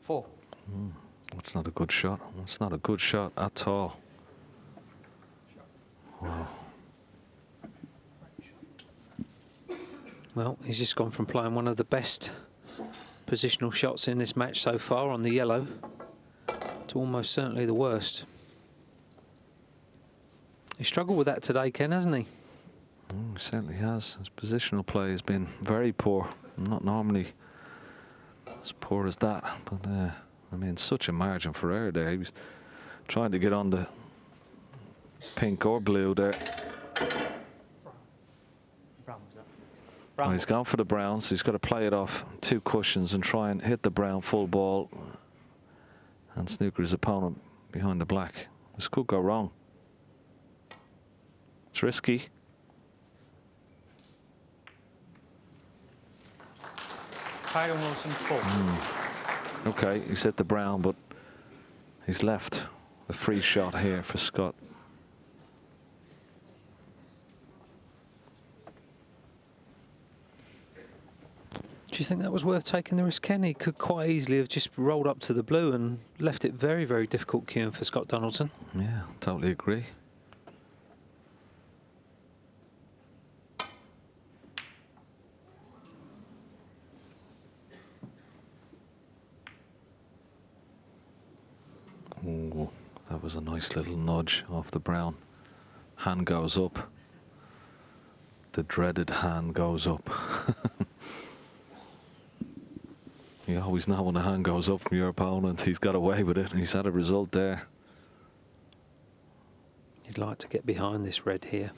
[SPEAKER 5] 4.
[SPEAKER 3] That's not a good shot. That's not a good shot at all. Wow.
[SPEAKER 4] Well, he's just gone from playing one of the best positional shots in this match so far on the yellow to almost certainly the worst. He struggled with that today, Ken, hasn't he?
[SPEAKER 3] He certainly has. His positional play has been very poor. Not normally as poor as that, but I mean, such a margin for error there. He was trying to get on the pink or blue there.
[SPEAKER 5] Brown was that?
[SPEAKER 3] Oh,
[SPEAKER 5] Brown.
[SPEAKER 3] he's gone for the brown, so he's got to play it off 2 cushions and try and hit the brown full ball and snooker his opponent behind the black. This could go wrong. It's risky.
[SPEAKER 5] Kyron Wilson, 4.
[SPEAKER 3] Okay, he's hit the brown, but he's left a free shot here for Scott.
[SPEAKER 4] Do you think that was worth taking the risk, Ken? He could quite easily have just rolled up to the blue and left it very, very difficult queuing for Scott Donaldson.
[SPEAKER 3] Yeah, totally agree. Ooh, that was a nice little nudge off the brown. Hand goes up. The dreaded hand goes up. You always know when a hand goes up from your opponent, he's got away with it. He's had a result there.
[SPEAKER 4] He'd like to get behind this red here.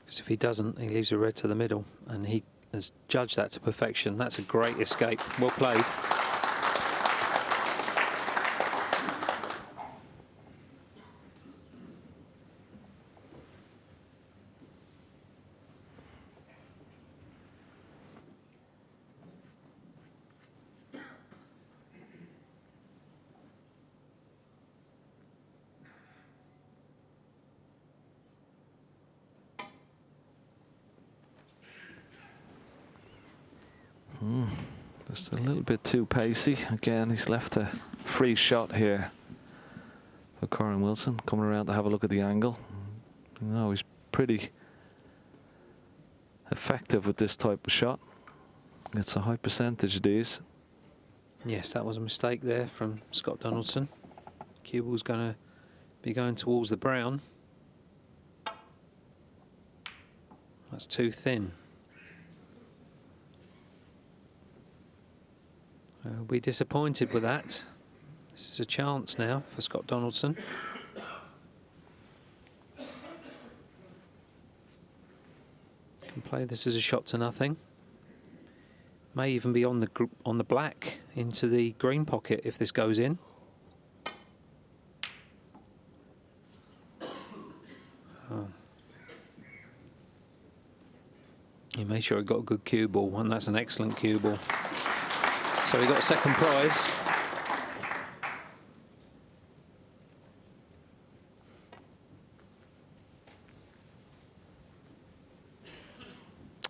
[SPEAKER 4] Because if he doesn't, he leaves the red to the middle. And he has judged that to perfection. That's a great escape. Well played.
[SPEAKER 3] Just a little bit too pacey. Again, he's left a free shot here for Kyron Wilson. Coming around to have a look at the angle. You know, he's pretty effective with this type of shot. It's a high percentage of these.
[SPEAKER 4] Yes, that was a mistake there from Scott Donaldson. Cue ball's going to be going towards the brown. That's too thin. We'll be disappointed with that. This is a chance now for Scott Donaldson. Can play this as a shot to nothing. May even be on the black into the green pocket if this goes in. Oh. He made sure he got a good cue ball, and that's an excellent cue ball. So he got second prize.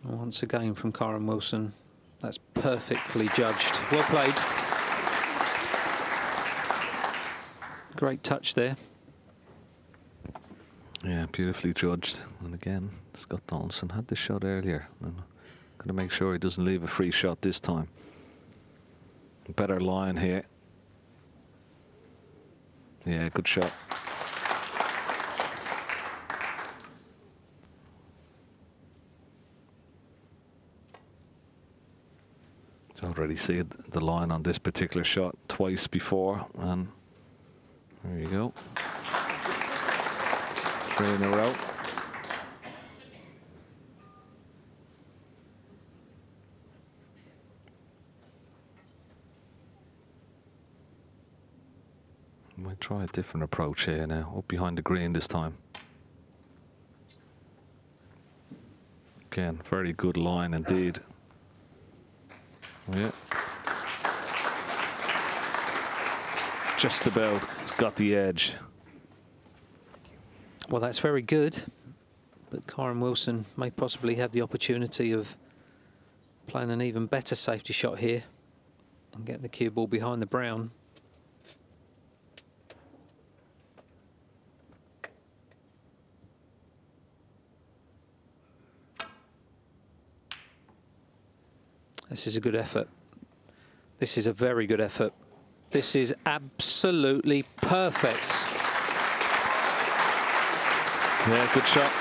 [SPEAKER 4] Once again from Kyron Wilson. That's perfectly judged. Well played. Great touch there.
[SPEAKER 3] Yeah, beautifully judged. And again, Scott Donaldson had this shot earlier. And got to make sure he doesn't leave a free shot this time. Better line here. Yeah, good shot. Already see the line on this particular shot twice before, and there you go. 3 in a row. Might try a different approach here now, up behind the green this time. Again, very good line indeed. Yeah. Just about got the edge.
[SPEAKER 4] Well, that's very good. But Kyron Wilson may possibly have the opportunity of playing an even better safety shot here. and get the cue ball behind the brown. This is a good effort. This is a very good effort. This is absolutely perfect.
[SPEAKER 3] Yeah, good shot.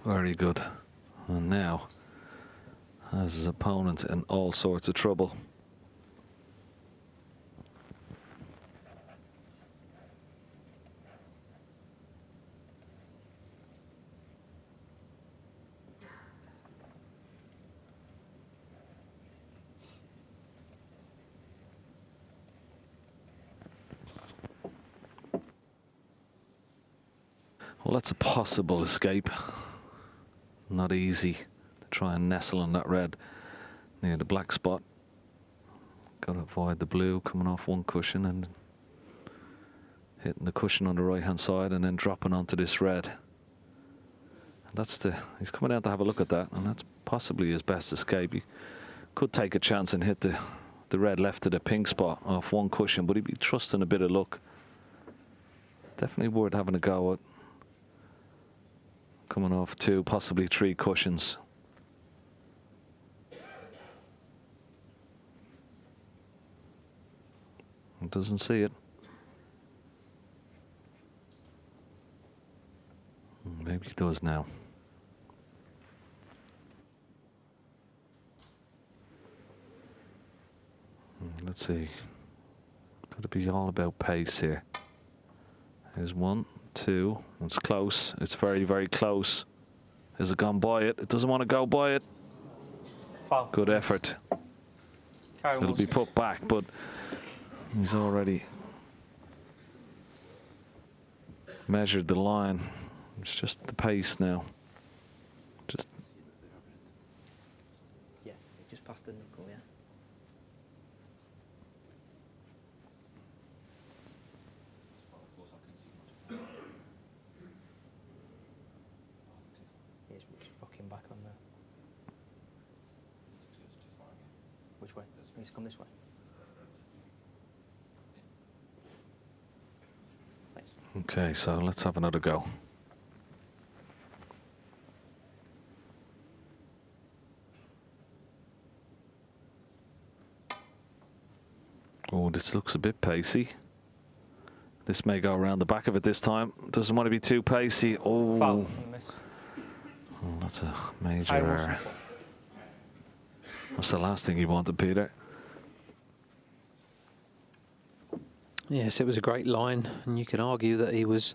[SPEAKER 3] Very good. And now has his opponent in all sorts of trouble. Well, that's a possible escape. Not easy to try and nestle on that red near the black spot. Got to avoid the blue coming off one cushion and hitting the cushion on the right hand side and then dropping onto this red. That's he's coming out to have a look at that, and that's possibly his best escape. He could take a chance and hit the red left to the pink spot off one cushion, but he'd be trusting a bit of luck. Definitely worth having a go at. Coming off 2, possibly 3 cushions. Doesn't see it. Maybe he does now. Let's see. Got to be all about pace here. There's 1, 2. It's close. It's very, very close. Has it gone by it? It doesn't want to go by it.
[SPEAKER 5] Foul.
[SPEAKER 3] Good effort. It'll be put back, but he's already measured the line. It's just the pace now. Just.
[SPEAKER 6] Yeah, just past the knuckle, yeah. He's rocking back on there. Which way? He's come this way. Thanks.
[SPEAKER 3] Okay, so let's have another go. Oh, this looks a bit pacey. This may go around the back of it this time. Doesn't want to be too pacey. Oh,
[SPEAKER 5] Foul. Miss.
[SPEAKER 3] Oh, that's a major
[SPEAKER 5] Kyle
[SPEAKER 3] error.
[SPEAKER 5] Wilson.
[SPEAKER 3] That's the last thing you wanted, Peter.
[SPEAKER 4] Yes, it was a great line, and you can argue that he was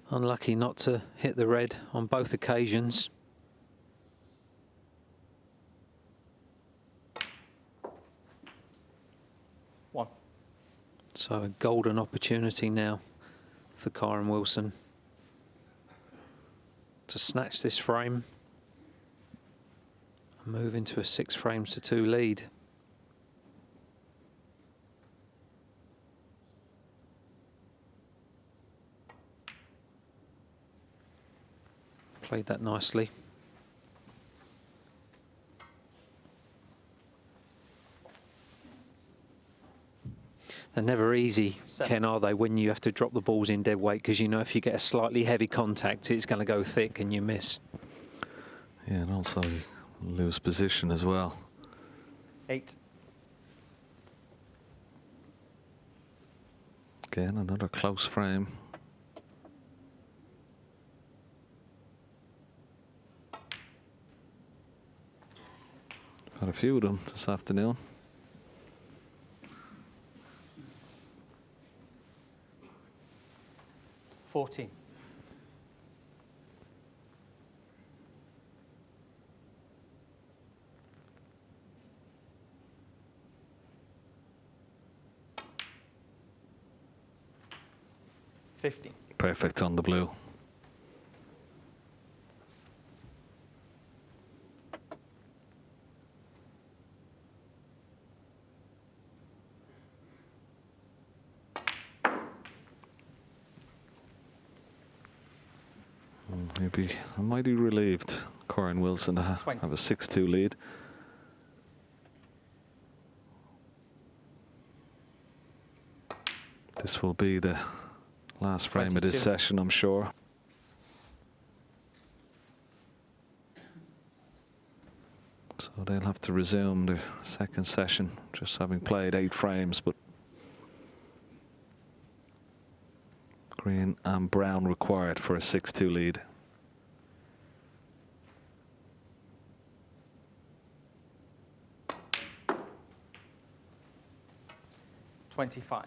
[SPEAKER 4] unlucky not to hit the red on both occasions.
[SPEAKER 5] One.
[SPEAKER 4] So a golden opportunity now for Kyron Wilson to snatch this frame and move into a 6 frames to 2 lead. Played that nicely. They're never easy, Ken, are they, when you have to drop the balls in dead weight, because you know if you get a slightly heavy contact, it's going to go thick and you miss.
[SPEAKER 3] Yeah, and also you lose position as well.
[SPEAKER 5] 8.
[SPEAKER 3] Again, another close frame. Had a few of them this afternoon.
[SPEAKER 5] $14. $15.
[SPEAKER 3] Perfect on the blue. Maybe I might be relieved. Corin Wilson to have a 6-2 lead. This will be the last frame of this
[SPEAKER 6] 22.
[SPEAKER 3] session, I'm sure. So they'll have to resume the second session, just having played 8 frames, but green and brown required for a 6-2 lead.
[SPEAKER 6] $25.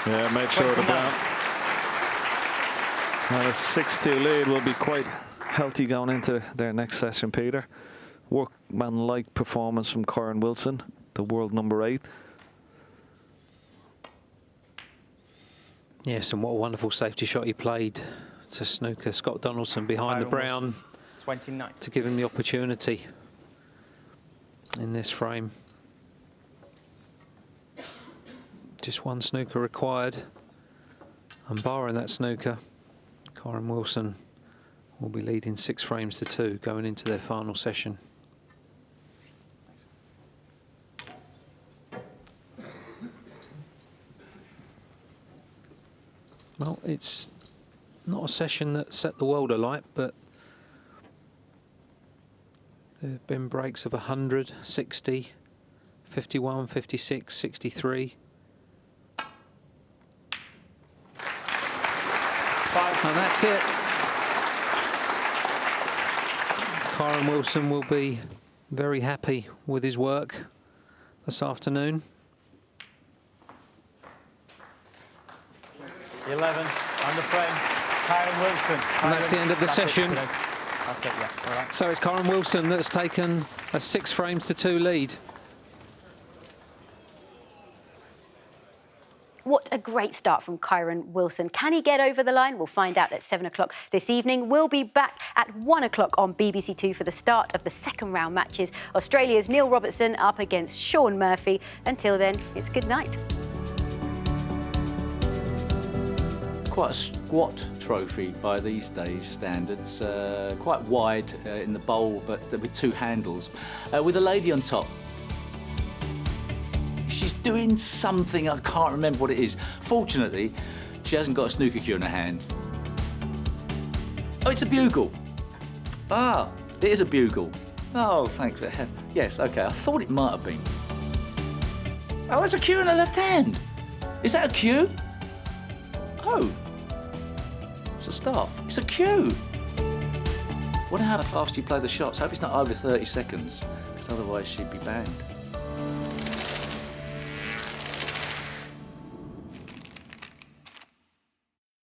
[SPEAKER 3] Yeah, made sure the brown. Now a 6-2 lead will be quite healthy going into their next session, Peter. Workman-like performance from Corin Wilson, the world number 8.
[SPEAKER 4] Yes, and what a wonderful safety shot he played to Snooker. Scott Donaldson behind the brown
[SPEAKER 6] 29.
[SPEAKER 4] to give him the opportunity in this frame. Just one snooker required, and barring that snooker, Corin Wilson will be leading 6 frames to 2 going into their final session. Well, it's not a session that set the world alight, but there have been breaks of 100, 60, 51, 56, 63. And that's it. Corin Wilson will be very happy with his work this afternoon.
[SPEAKER 5] 11 on the frame. Corin Wilson.
[SPEAKER 4] And that's the end of the session.
[SPEAKER 6] That's it, yeah. All right.
[SPEAKER 4] So it's Corin Wilson that's taken a 6 frames to 2 lead.
[SPEAKER 1] What a great start from Corin Wilson. Can he get over the line? We'll find out at 7 o'clock this evening. We'll be back at 1 o'clock on BBC Two for the start of the second round matches. Australia's Neil Robertson up against Shaun Murphy. Until then, it's good night.
[SPEAKER 7] Quite a squat trophy by these days standards, quite wide in the bowl, but with 2 handles, with a lady on top. She's doing something, I can't remember what it is. Fortunately, she hasn't got a snooker cue in her hand. Oh, it's a bugle. Ah, it is a bugle. Oh, thanks for heaven. Yes, okay, I thought it might have been. Oh, it's a cue in her left hand. Is that a cue? Oh. It's a staff. It's a cue. Wonder how fast you play the shots. I hope it's not over 30 seconds, because otherwise she'd be banned.